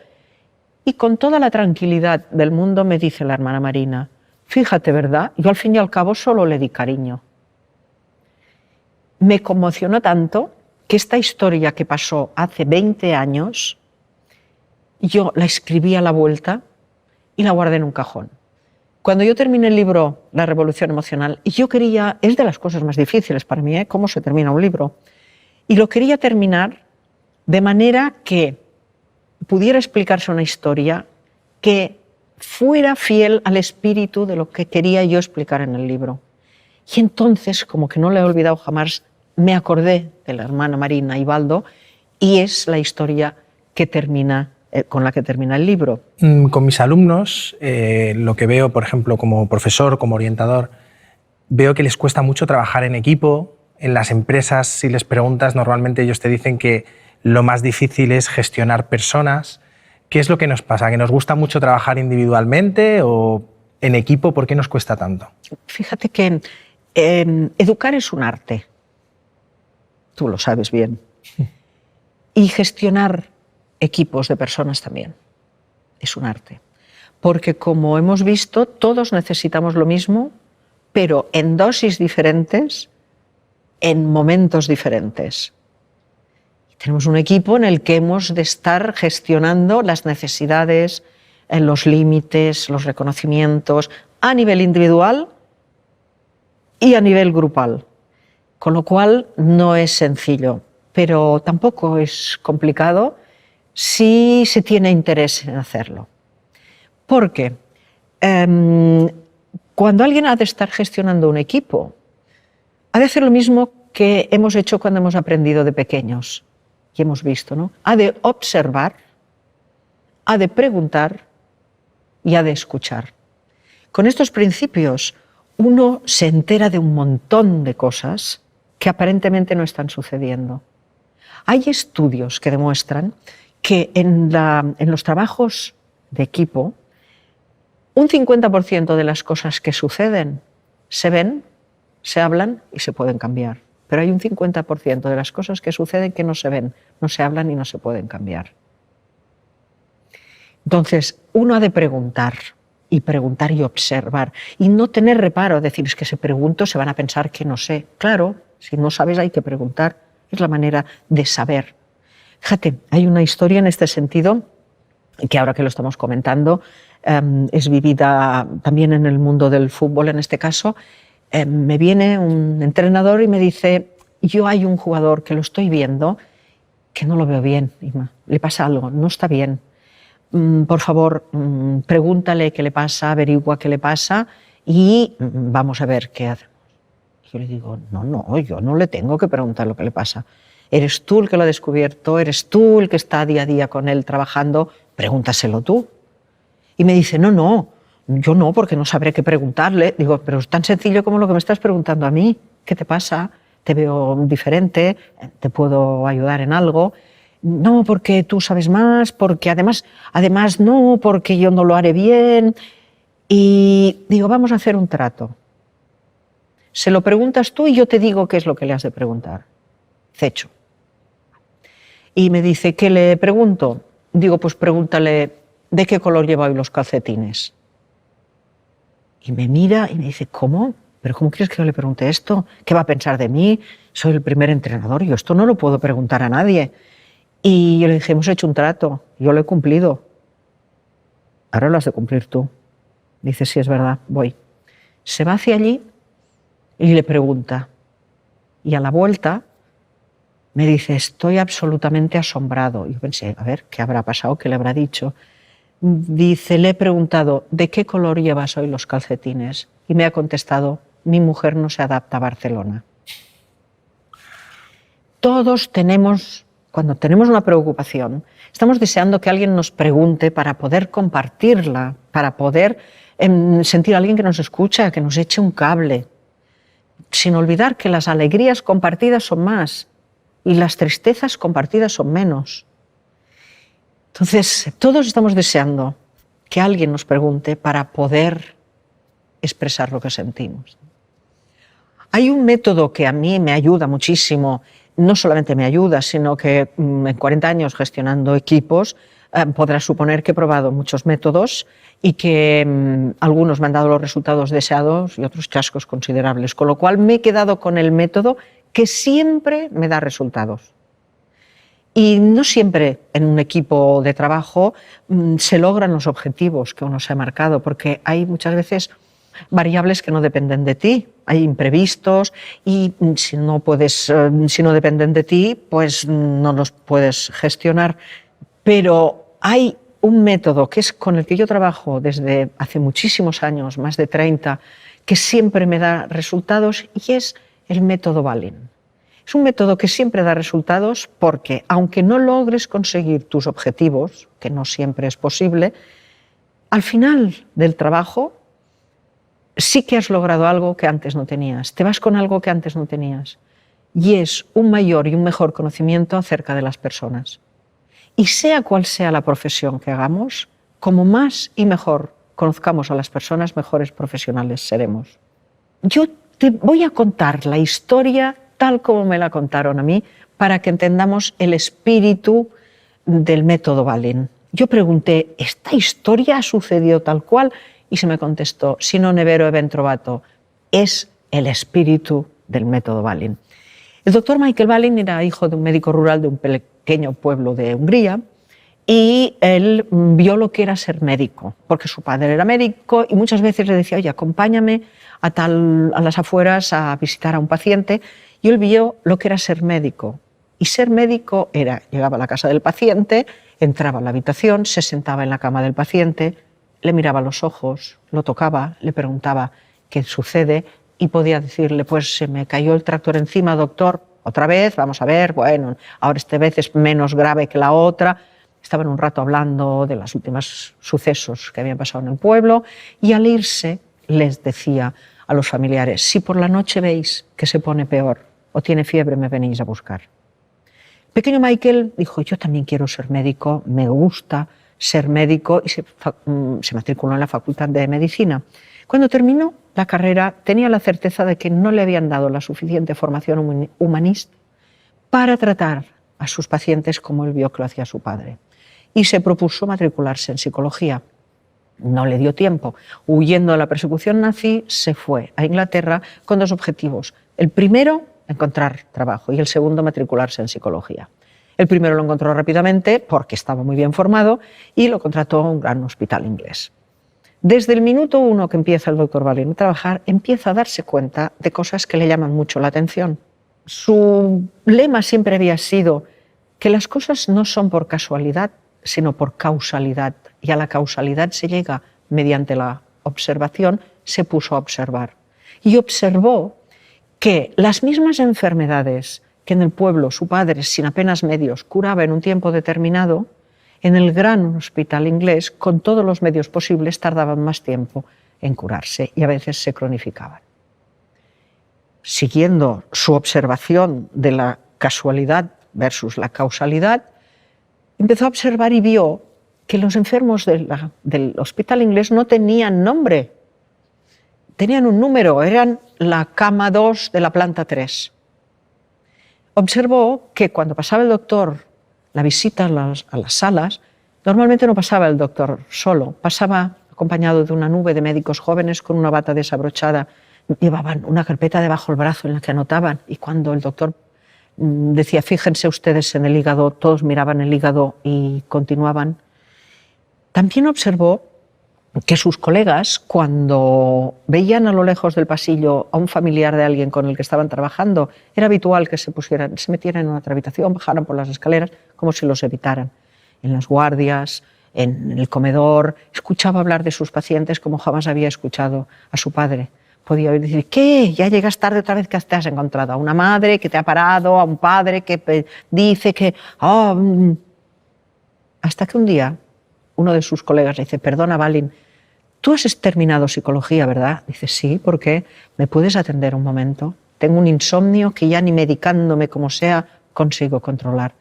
Y con toda la tranquilidad del mundo me dice la hermana Marina, fíjate, ¿verdad? Yo al fin y al cabo solo le di cariño. Me conmocionó tanto que esta historia que pasó hace 20 años, yo la escribí a la vuelta y la guardé en un cajón. Cuando yo terminé el libro La Revolución Emocional, y yo quería, es de las cosas más difíciles para mí, cómo se termina un libro, y lo quería terminar de manera que pudiera explicarse una historia que fuera fiel al espíritu de lo que quería yo explicar en el libro. Y entonces, como que no le he olvidado jamás, me acordé de la hermana Marina y Baldo, y es la historia que termina, con la que termina el libro. Con mis alumnos, lo que veo, por ejemplo, como profesor, como orientador, veo que les cuesta mucho trabajar en equipo. En las empresas, si les preguntas, normalmente ellos te dicen que lo más difícil es gestionar personas. ¿Qué es lo que nos pasa? ¿Que nos gusta mucho trabajar individualmente o en equipo? ¿Por qué nos cuesta tanto? Fíjate que educar es un arte. Tú lo sabes bien. Y gestionar equipos de personas también es un arte. Porque como hemos visto, todos necesitamos lo mismo, pero en dosis diferentes, en momentos diferentes. Tenemos un equipo en el que hemos de estar gestionando las necesidades, los límites, los reconocimientos, a nivel individual y a nivel grupal. Con lo cual no es sencillo, pero tampoco es complicado si se tiene interés en hacerlo. Porque cuando alguien ha de estar gestionando un equipo, ha de hacer lo mismo que hemos hecho cuando hemos aprendido de pequeños y hemos visto, ¿no? Ha de observar, ha de preguntar y ha de escuchar. Con estos principios uno se entera de un montón de cosas que aparentemente no están sucediendo. Hay estudios que demuestran que en los trabajos de equipo, un 50% de las cosas que suceden se ven, se hablan y se pueden cambiar. Pero hay un 50% de las cosas que suceden que no se ven, no se hablan y no se pueden cambiar. Entonces, uno ha de preguntar y observar y no tener reparo, decir, es que si pregunto se van a pensar que no sé. Claro, si no sabes hay que preguntar, es la manera de saber. Fíjate, hay una historia en este sentido que ahora que lo estamos comentando es vivida también en el mundo del fútbol en este caso. Me viene un entrenador y me dice, yo hay un jugador que lo estoy viendo que no lo veo bien, Ima, le pasa algo, no está bien. Por favor, pregúntale qué le pasa, averigua qué le pasa y vamos a ver qué hacemos. Yo le digo, no, yo no le tengo que preguntar lo que le pasa. Eres tú el que lo ha descubierto, eres tú el que está día a día con él trabajando, pregúntaselo tú. Y me dice, no, yo no, porque no sabré qué preguntarle. Digo, pero es tan sencillo como lo que me estás preguntando a mí. ¿Qué te pasa? Te veo diferente, te puedo ayudar en algo. No, porque tú sabes más, porque además no, porque yo no lo haré bien. Y digo, vamos a hacer un trato. Se lo preguntas tú y yo te digo qué es lo que le has de preguntar. Hecho. Y me dice, ¿qué le pregunto? Digo, pues pregúntale, ¿de qué color lleva hoy los calcetines? Y me mira y me dice, ¿cómo? ¿Pero cómo quieres que yo le pregunte esto? ¿Qué va a pensar de mí? Soy el primer entrenador, yo esto no lo puedo preguntar a nadie. Y yo le dije, hemos hecho un trato, yo lo he cumplido. Ahora lo has de cumplir tú. Dice, sí, es verdad, voy. Se va hacia allí y le pregunta. Y a la vuelta me dice, estoy absolutamente asombrado. Y yo pensé, a ver, ¿qué habrá pasado? ¿Qué le habrá dicho? Dice, le he preguntado, ¿de qué color llevas hoy los calcetines? Y me ha contestado, mi mujer no se adapta a Barcelona. Todos tenemos, cuando tenemos una preocupación, estamos deseando que alguien nos pregunte para poder compartirla, para poder sentir a alguien que nos escucha, que nos eche un cable. Sin olvidar que las alegrías compartidas son más y las tristezas compartidas son menos. Entonces, todos estamos deseando que alguien nos pregunte para poder expresar lo que sentimos. Hay un método que a mí me ayuda muchísimo, no solamente me ayuda, sino que en 40 años gestionando equipos podrás suponer que he probado muchos métodos y que algunos me han dado los resultados deseados y otros chascos considerables, con lo cual me he quedado con el método que siempre me da resultados. Y no siempre en un equipo de trabajo se logran los objetivos que uno se ha marcado, porque hay muchas veces variables que no dependen de ti, hay imprevistos y si no dependen de ti, pues no los puedes gestionar. Pero hay un método que es con el que yo trabajo desde hace muchísimos años, más de 30, que siempre me da resultados, y es el método Balin. Es un método que siempre da resultados porque, aunque no logres conseguir tus objetivos, que no siempre es posible, al final del trabajo sí que has logrado algo que antes no tenías, te vas con algo que antes no tenías, y es un mayor y un mejor conocimiento acerca de las personas. Y sea cual sea la profesión que hagamos, como más y mejor conozcamos a las personas, mejores profesionales seremos. Yo te voy a contar la historia tal como me la contaron a mí, para que entendamos el espíritu del método Balin. Yo pregunté, ¿esta historia ha sucedido tal cual? Y se me contestó, si non è vero è ben trovato, es el espíritu del método Balin. El doctor Michael Balin era hijo de un médico rural de un pequeño pueblo de Hungría, y él vio lo que era ser médico, porque su padre era médico y muchas veces le decía, oye, acompáñame a las afueras a visitar a un paciente, y él vio lo que era ser médico. Y ser médico era, llegaba a la casa del paciente, entraba a la habitación, se sentaba en la cama del paciente, le miraba a los ojos, lo tocaba, le preguntaba qué sucede y podía decirle, pues se me cayó el tractor encima, doctor, otra vez, vamos a ver, bueno, ahora esta vez es menos grave que la otra. Estaban un rato hablando de los últimos sucesos que habían pasado en el pueblo, y al irse les decía a los familiares, si por la noche veis que se pone peor o tiene fiebre, me venís a buscar. El pequeño Michael dijo, yo también quiero ser médico, me gusta ser médico, y se matriculó en la Facultad de Medicina. Cuando terminó la carrera tenía la certeza de que no le habían dado la suficiente formación humanista para tratar a sus pacientes como él vio que lo hacía su padre, y se propuso matricularse en psicología. No le dio tiempo. Huyendo de la persecución nazi, se fue a Inglaterra con dos objetivos. El primero, encontrar trabajo, y el segundo, matricularse en psicología. El primero lo encontró rápidamente porque estaba muy bien formado y lo contrató a un gran hospital inglés. Desde el minuto 1 que empieza el doctor Balin a trabajar, empieza a darse cuenta de cosas que le llaman mucho la atención. Su lema siempre había sido que las cosas no son por casualidad, sino por causalidad, y a la causalidad se llega mediante la observación. Se puso a observar y observó que las mismas enfermedades que en el pueblo su padre, sin apenas medios, curaba en un tiempo determinado, en el gran hospital inglés, con todos los medios posibles, tardaban más tiempo en curarse y a veces se cronificaban. Siguiendo su observación de la casualidad versus la causalidad, empezó a observar y vio que los enfermos del hospital inglés no tenían nombre, tenían un número, eran la cama 2 de la planta 3. Observó que cuando pasaba el doctor la visita a las salas, normalmente no pasaba el doctor solo, pasaba acompañado de una nube de médicos jóvenes con una bata desabrochada. Llevaban una carpeta debajo del brazo en la que anotaban, y cuando el doctor decía, fíjense ustedes en el hígado, todos miraban el hígado y continuaban. También observó que sus colegas, cuando veían a lo lejos del pasillo a un familiar de alguien con el que estaban trabajando, era habitual que se metieran en otra habitación, bajaran por las escaleras, como si los evitaran. En las guardias, en el comedor, escuchaba hablar de sus pacientes como jamás había escuchado a su padre. Podía oír decir, ¿qué? Ya llegas tarde otra vez, que te has encontrado a una madre que te ha parado, a un padre que dice que... Hasta que un día uno de sus colegas le dice, perdona, Balin, tú has terminado psicología, ¿verdad? Dice, sí, ¿por qué? ¿Me puedes atender un momento? Tengo un insomnio que ya ni medicándome como sea consigo controlar.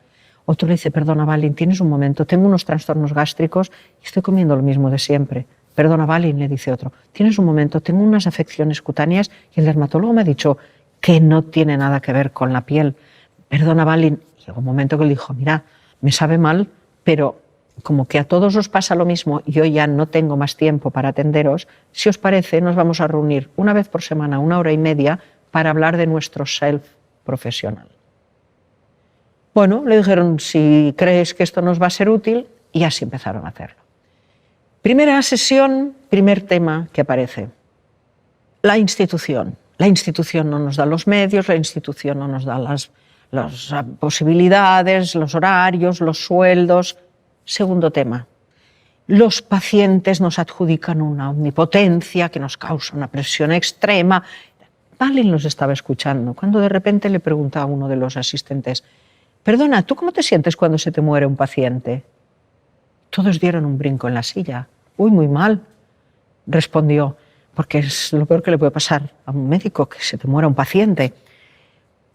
Otro le dice, perdona, Balin, ¿tienes un momento? Tengo unos trastornos gástricos y estoy comiendo lo mismo de siempre. Perdona, Balin, le dice otro, ¿tienes un momento? Tengo unas afecciones cutáneas y el dermatólogo me ha dicho que no tiene nada que ver con la piel. Perdona, Balin. Llegó un momento que le dijo, mira, me sabe mal, pero como que a todos os pasa lo mismo y yo ya no tengo más tiempo para atenderos, si os parece, nos vamos a reunir una vez por semana, 1 hora y media, para hablar de nuestro self profesional. Bueno, le dijeron, si crees que esto nos va a ser útil, y así empezaron a hacerlo. Primera sesión, primer tema que aparece. La institución. La institución no nos da los medios, la institución no nos da las posibilidades, los horarios, los sueldos. Segundo tema. Los pacientes nos adjudican una omnipotencia que nos causa una presión extrema. Balin los estaba escuchando cuando de repente le pregunta a uno de los asistentes: perdona, ¿tú cómo te sientes cuando se te muere un paciente? Todos dieron un brinco en la silla. Uy, muy mal, respondió, porque es lo peor que le puede pasar a un médico, que se te muera un paciente.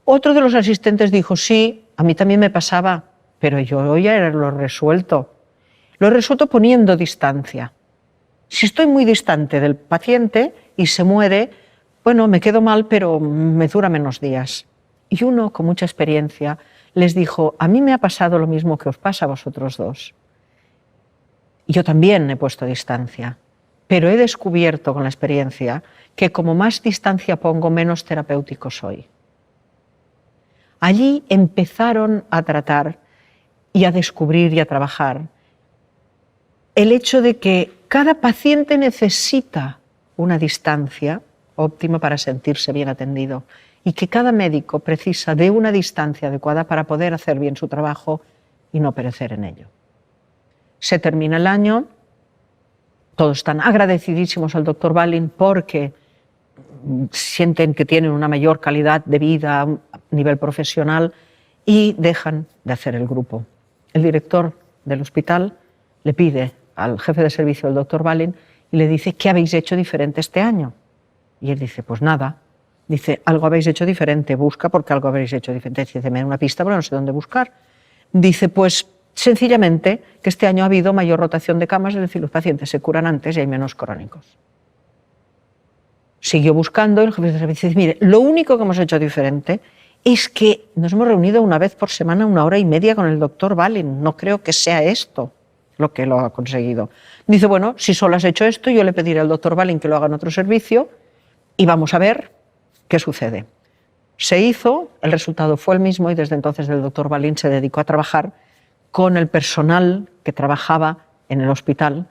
Otro de los asistentes dijo: sí, a mí también me pasaba, pero yo ya lo he resuelto. Lo he resuelto poniendo distancia. Si estoy muy distante del paciente y se muere, bueno, me quedo mal, pero me dura menos días. Y uno con mucha experiencia les dijo: a mí me ha pasado lo mismo que os pasa a vosotros dos. Yo también he puesto distancia, pero he descubierto con la experiencia que como más distancia pongo, menos terapéutico soy. Allí empezaron a tratar y a descubrir y a trabajar el hecho de que cada paciente necesita una distancia óptima para sentirse bien atendido y que cada médico precisa de una distancia adecuada para poder hacer bien su trabajo y no perecer en ello. Se termina el año, todos están agradecidísimos al doctor Balin porque sienten que tienen una mayor calidad de vida a nivel profesional y dejan de hacer el grupo. El director del hospital le pide al jefe de servicio, el doctor Balin, y le dice: ¿qué habéis hecho diferente este año? Y él dice: pues nada. Dice: algo habéis hecho diferente, busca porque algo habéis hecho diferente. Dice: me da una pista, pero no sé dónde buscar. Dice: pues sencillamente que este año ha habido mayor rotación de camas, es decir, los pacientes se curan antes y hay menos crónicos. Siguió buscando y el jefe de servicio dice: mire, lo único que hemos hecho diferente es que nos hemos reunido una vez por semana 1h30 con el doctor Balin. No creo que sea esto lo que lo ha conseguido. Dice: bueno, si solo has hecho esto, yo le pediré al doctor Balin que lo haga en otro servicio y vamos a ver qué sucede. Se hizo, el resultado fue el mismo y desde entonces el doctor Balin se dedicó a trabajar con el personal que trabajaba en el hospital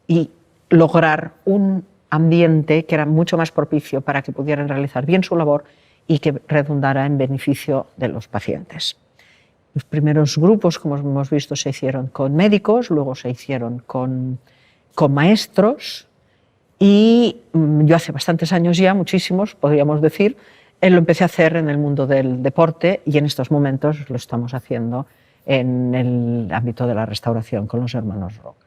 y lograr un ambiente que era mucho más propicio para que pudieran realizar bien su labor y que redundara en beneficio de los pacientes. Los primeros grupos, como hemos visto, se hicieron con médicos, luego se hicieron con maestros y yo hace bastantes años ya, muchísimos, podríamos decir, lo empecé a hacer en el mundo del deporte y en estos momentos lo estamos haciendo en el ámbito de la restauración con los hermanos Roca.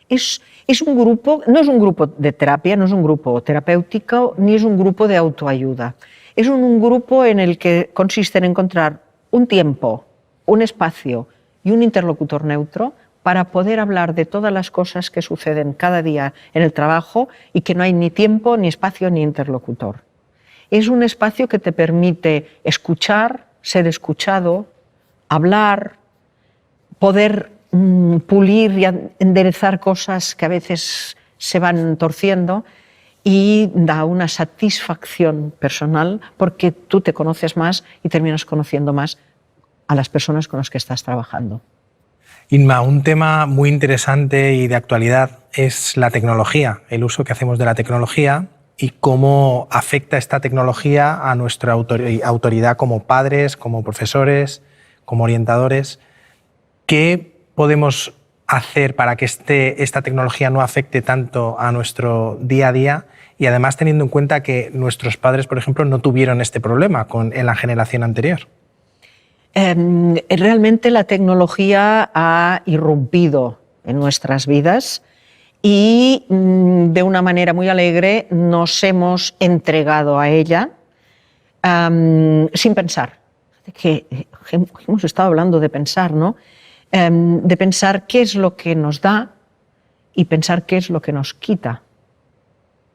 Es un grupo, no es un grupo de terapia, no es un grupo terapéutico, ni es un grupo de autoayuda. Es un grupo en el que consiste en encontrar un tiempo, un espacio y un interlocutor neutro para poder hablar de todas las cosas que suceden cada día en el trabajo y que no hay ni tiempo, ni espacio, ni interlocutor. Es un espacio que te permite escuchar, ser escuchado, hablar, poder pulir y enderezar cosas que a veces se van torciendo y da una satisfacción personal porque tú te conoces más y terminas conociendo más a las personas con las que estás trabajando. Inma, un tema muy interesante y de actualidad es la tecnología, el uso que hacemos de la tecnología y cómo afecta esta tecnología a nuestra autoridad como padres, como profesores, como orientadores. ¿Qué podemos hacer para que esta tecnología no afecte tanto a nuestro día a día? Y además teniendo en cuenta que nuestros padres, por ejemplo, no tuvieron este problema en la generación anterior. Realmente la tecnología ha irrumpido en nuestras vidas y de una manera muy alegre nos hemos entregado a ella sin pensar. Que hemos estado hablando de pensar, ¿no? De pensar qué es lo que nos da y pensar qué es lo que nos quita,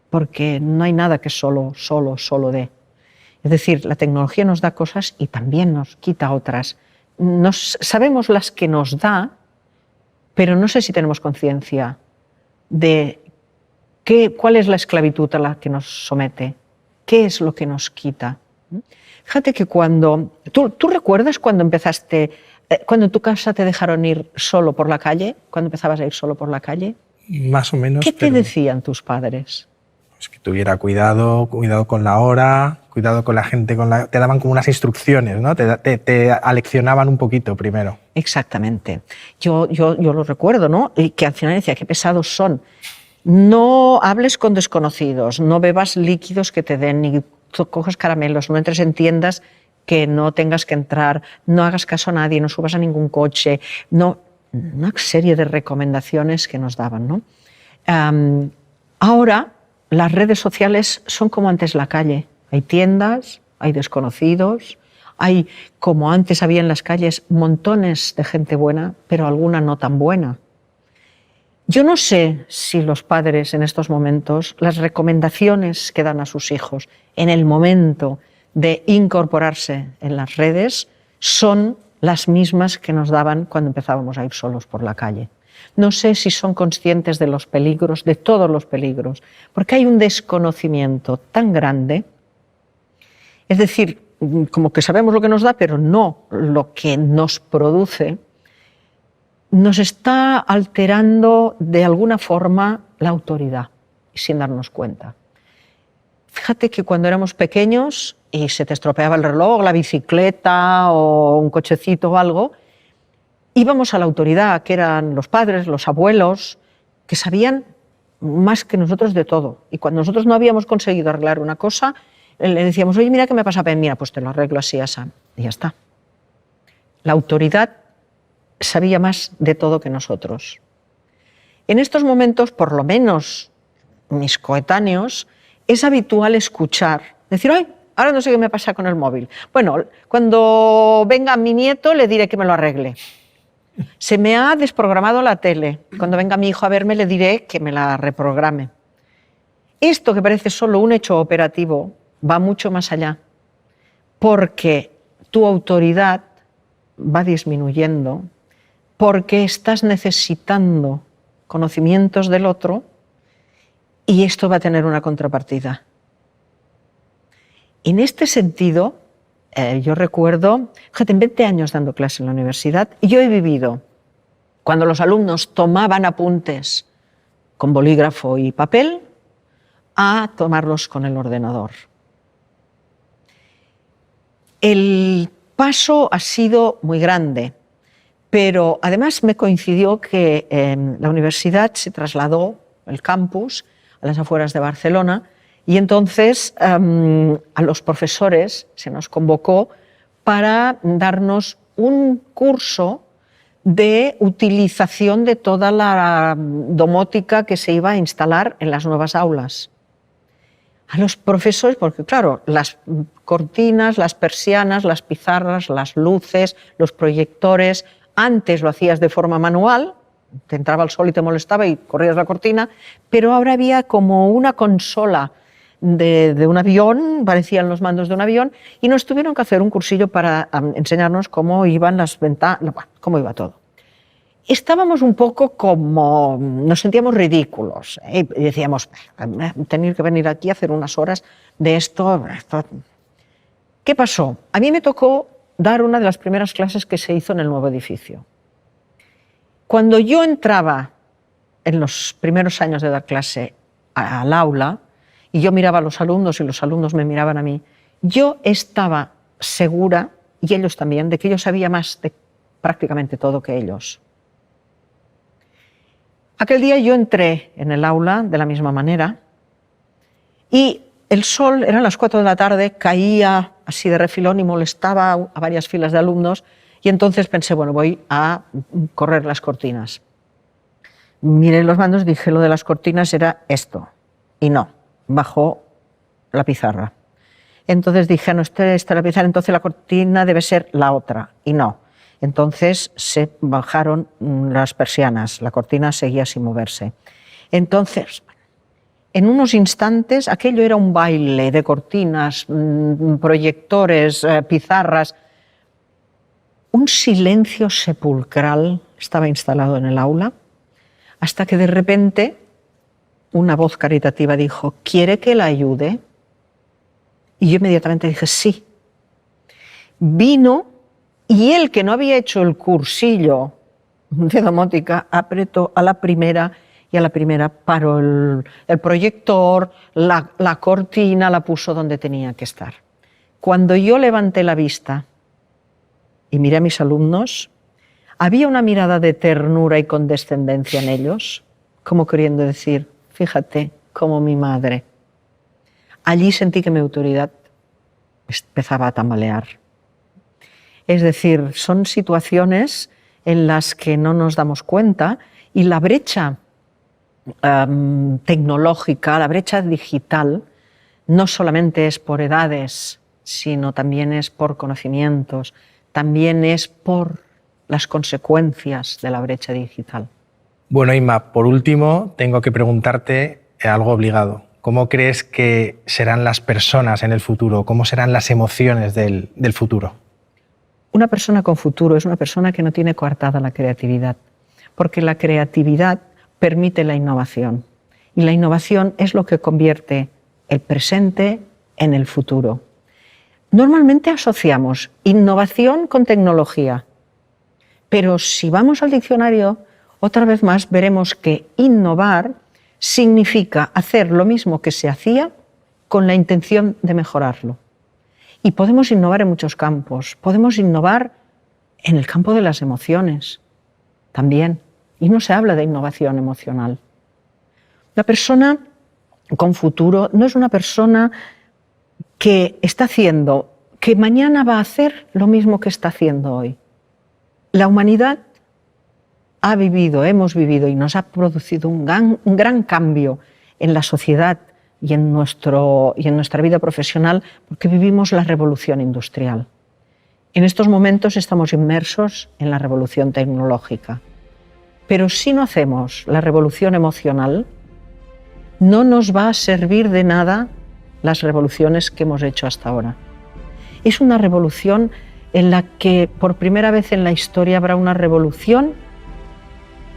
porque no hay nada que solo dé. Es decir, la tecnología nos da cosas y también nos quita otras. Sabemos las que nos da, pero no sé si tenemos conciencia de cuál es la esclavitud a la que nos somete, qué es lo que nos quita Fíjate que cuando... ¿Tú recuerdas cuando empezaste, cuando en tu casa te dejaron ir solo por la calle? Cuando empezabas a ir solo por la calle. Más o menos. ¿Qué te decían tus padres? Pues que tuviera cuidado, cuidado con la hora, cuidado con la gente, te daban como unas instrucciones, ¿no? Te aleccionaban un poquito primero. Exactamente. Yo lo recuerdo, ¿no? Y que al final decía, qué pesados son. No hables con desconocidos, no bebas líquidos que te den, ni cojas caramelos, no entres en tiendas que no tengas que entrar, no hagas caso a nadie, no subas a ningún coche, no, una serie de recomendaciones que nos daban, ¿no? Ahora las redes sociales son como antes la calle. Hay tiendas, hay desconocidos, hay, como antes había en las calles, montones de gente buena, pero alguna no tan buena. Yo no sé si los padres en estos momentos, las recomendaciones que dan a sus hijos en el momento de incorporarse en las redes son las mismas que nos daban cuando empezábamos a ir solos por la calle. No sé si son conscientes de los peligros, de todos los peligros, porque hay un desconocimiento tan grande, es decir, como que sabemos lo que nos da, pero no lo que nos produce, nos está alterando de alguna forma la autoridad, sin darnos cuenta. Fíjate que cuando éramos pequeños y se te estropeaba el reloj, la bicicleta o un cochecito o algo, íbamos a la autoridad, que eran los padres, los abuelos, que sabían más que nosotros de todo. Y cuando nosotros no habíamos conseguido arreglar una cosa, le decíamos, oye, mira qué me pasa, mira, pues te lo arreglo así, así, y ya está. La autoridad sabía más de todo que nosotros. En estos momentos, por lo menos mis coetáneos, es habitual escuchar, decir, ay, ahora no sé qué me pasa con el móvil. Bueno, cuando venga mi nieto le diré que me lo arregle. Se me ha desprogramado la tele. Cuando venga mi hijo a verme le diré que me la reprograme. Esto que parece solo un hecho operativo va mucho más allá, porque tu autoridad va disminuyendo, porque estás necesitando conocimientos del otro y esto va a tener una contrapartida. En este sentido, yo recuerdo, fíjate, en 20 años dando clase en la universidad, yo he vivido cuando los alumnos tomaban apuntes con bolígrafo y papel a tomarlos con el ordenador. El paso ha sido muy grande, pero además me coincidió que la universidad se trasladó, el campus, a las afueras de Barcelona, y entonces a los profesores se nos convocó para darnos un curso de utilización de toda la domótica que se iba a instalar en las nuevas aulas. A los profesores, porque claro, las cortinas, las persianas, las pizarras, las luces, los proyectores, antes lo hacías de forma manual, te entraba el sol y te molestaba y corrías la cortina, pero ahora había como una consola de un avión, parecían los mandos de un avión, y nos tuvieron que hacer un cursillo para enseñarnos cómo iban las ventanas, cómo iba todo. Estábamos un poco como, nos sentíamos ridículos, y decíamos, tener que venir aquí a hacer unas horas de esto. ¿Qué pasó? A mí me tocó dar una de las primeras clases que se hizo en el nuevo edificio. Cuando yo entraba en los primeros años de dar clase al aula, y yo miraba a los alumnos y los alumnos me miraban a mí, yo estaba segura, y ellos también, de que yo sabía más de prácticamente todo que ellos. Aquel día yo entré en el aula de la misma manera y el sol, eran las 4 de la tarde, caía así de refilón y molestaba a varias filas de alumnos, y entonces pensé, bueno, voy a correr las cortinas. Miré los mandos, dije, lo de las cortinas era esto, y no, bajó la pizarra. Entonces dije, no, esta es la pizarra, entonces la cortina debe ser la otra, y no. Entonces se bajaron las persianas, la cortina seguía sin moverse. Entonces, en unos instantes, aquello era un baile de cortinas, proyectores, pizarras. Un silencio sepulcral estaba instalado en el aula, hasta que de repente una voz caritativa dijo, ¿quiere que la ayude? Y yo inmediatamente dije sí. Vino y él, que no había hecho el cursillo de domótica, apretó a la primera y a la primera paró el proyector, la cortina la puso donde tenía que estar. Cuando yo levanté la vista y miré a mis alumnos, había una mirada de ternura y condescendencia en ellos, como queriendo decir, fíjate, como mi madre. Allí sentí que mi autoridad empezaba a tambalear. Es decir, son situaciones en las que no nos damos cuenta y la brecha tecnológica, la brecha digital, no solamente es por edades, sino también es por conocimientos, también es por las consecuencias de la brecha digital. Bueno, Inma, por último, tengo que preguntarte algo obligado. ¿Cómo crees que serán las personas en el futuro? ¿Cómo serán las emociones del futuro? Una persona con futuro es una persona que no tiene coartada la creatividad, porque la creatividad permite la innovación. Y la innovación es lo que convierte el presente en el futuro. Normalmente asociamos innovación con tecnología, pero si vamos al diccionario, otra vez más veremos que innovar significa hacer lo mismo que se hacía con la intención de mejorarlo. Y podemos innovar en muchos campos. Podemos innovar en el campo de las emociones también. Y no se habla de innovación emocional. La persona con futuro no es una persona que está haciendo, que mañana va a hacer lo mismo que está haciendo hoy. La humanidad ha vivido, hemos vivido y nos ha producido un gran cambio en la sociedad y en nuestra vida profesional porque vivimos la revolución industrial. En estos momentos estamos inmersos en la revolución tecnológica. Pero si no hacemos la revolución emocional, no nos va a servir de nada las revoluciones que hemos hecho hasta ahora. Es una revolución en la que por primera vez en la historia habrá una revolución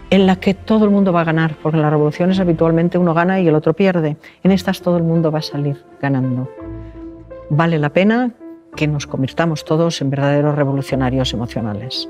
en la que todo el mundo va a ganar, porque en las revoluciones habitualmente uno gana y el otro pierde. En estas todo el mundo va a salir ganando. Vale la pena que nos convirtamos todos en verdaderos revolucionarios emocionales.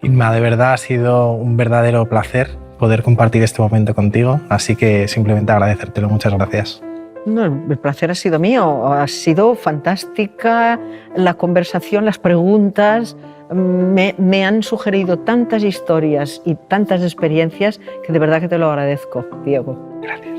Inma, de verdad ha sido un verdadero placer poder compartir este momento contigo, así que simplemente agradecértelo. Muchas gracias. No, el placer ha sido mío, ha sido fantástica la conversación, las preguntas. Me han sugerido tantas historias y tantas experiencias que de verdad que te lo agradezco, Diego. Gracias.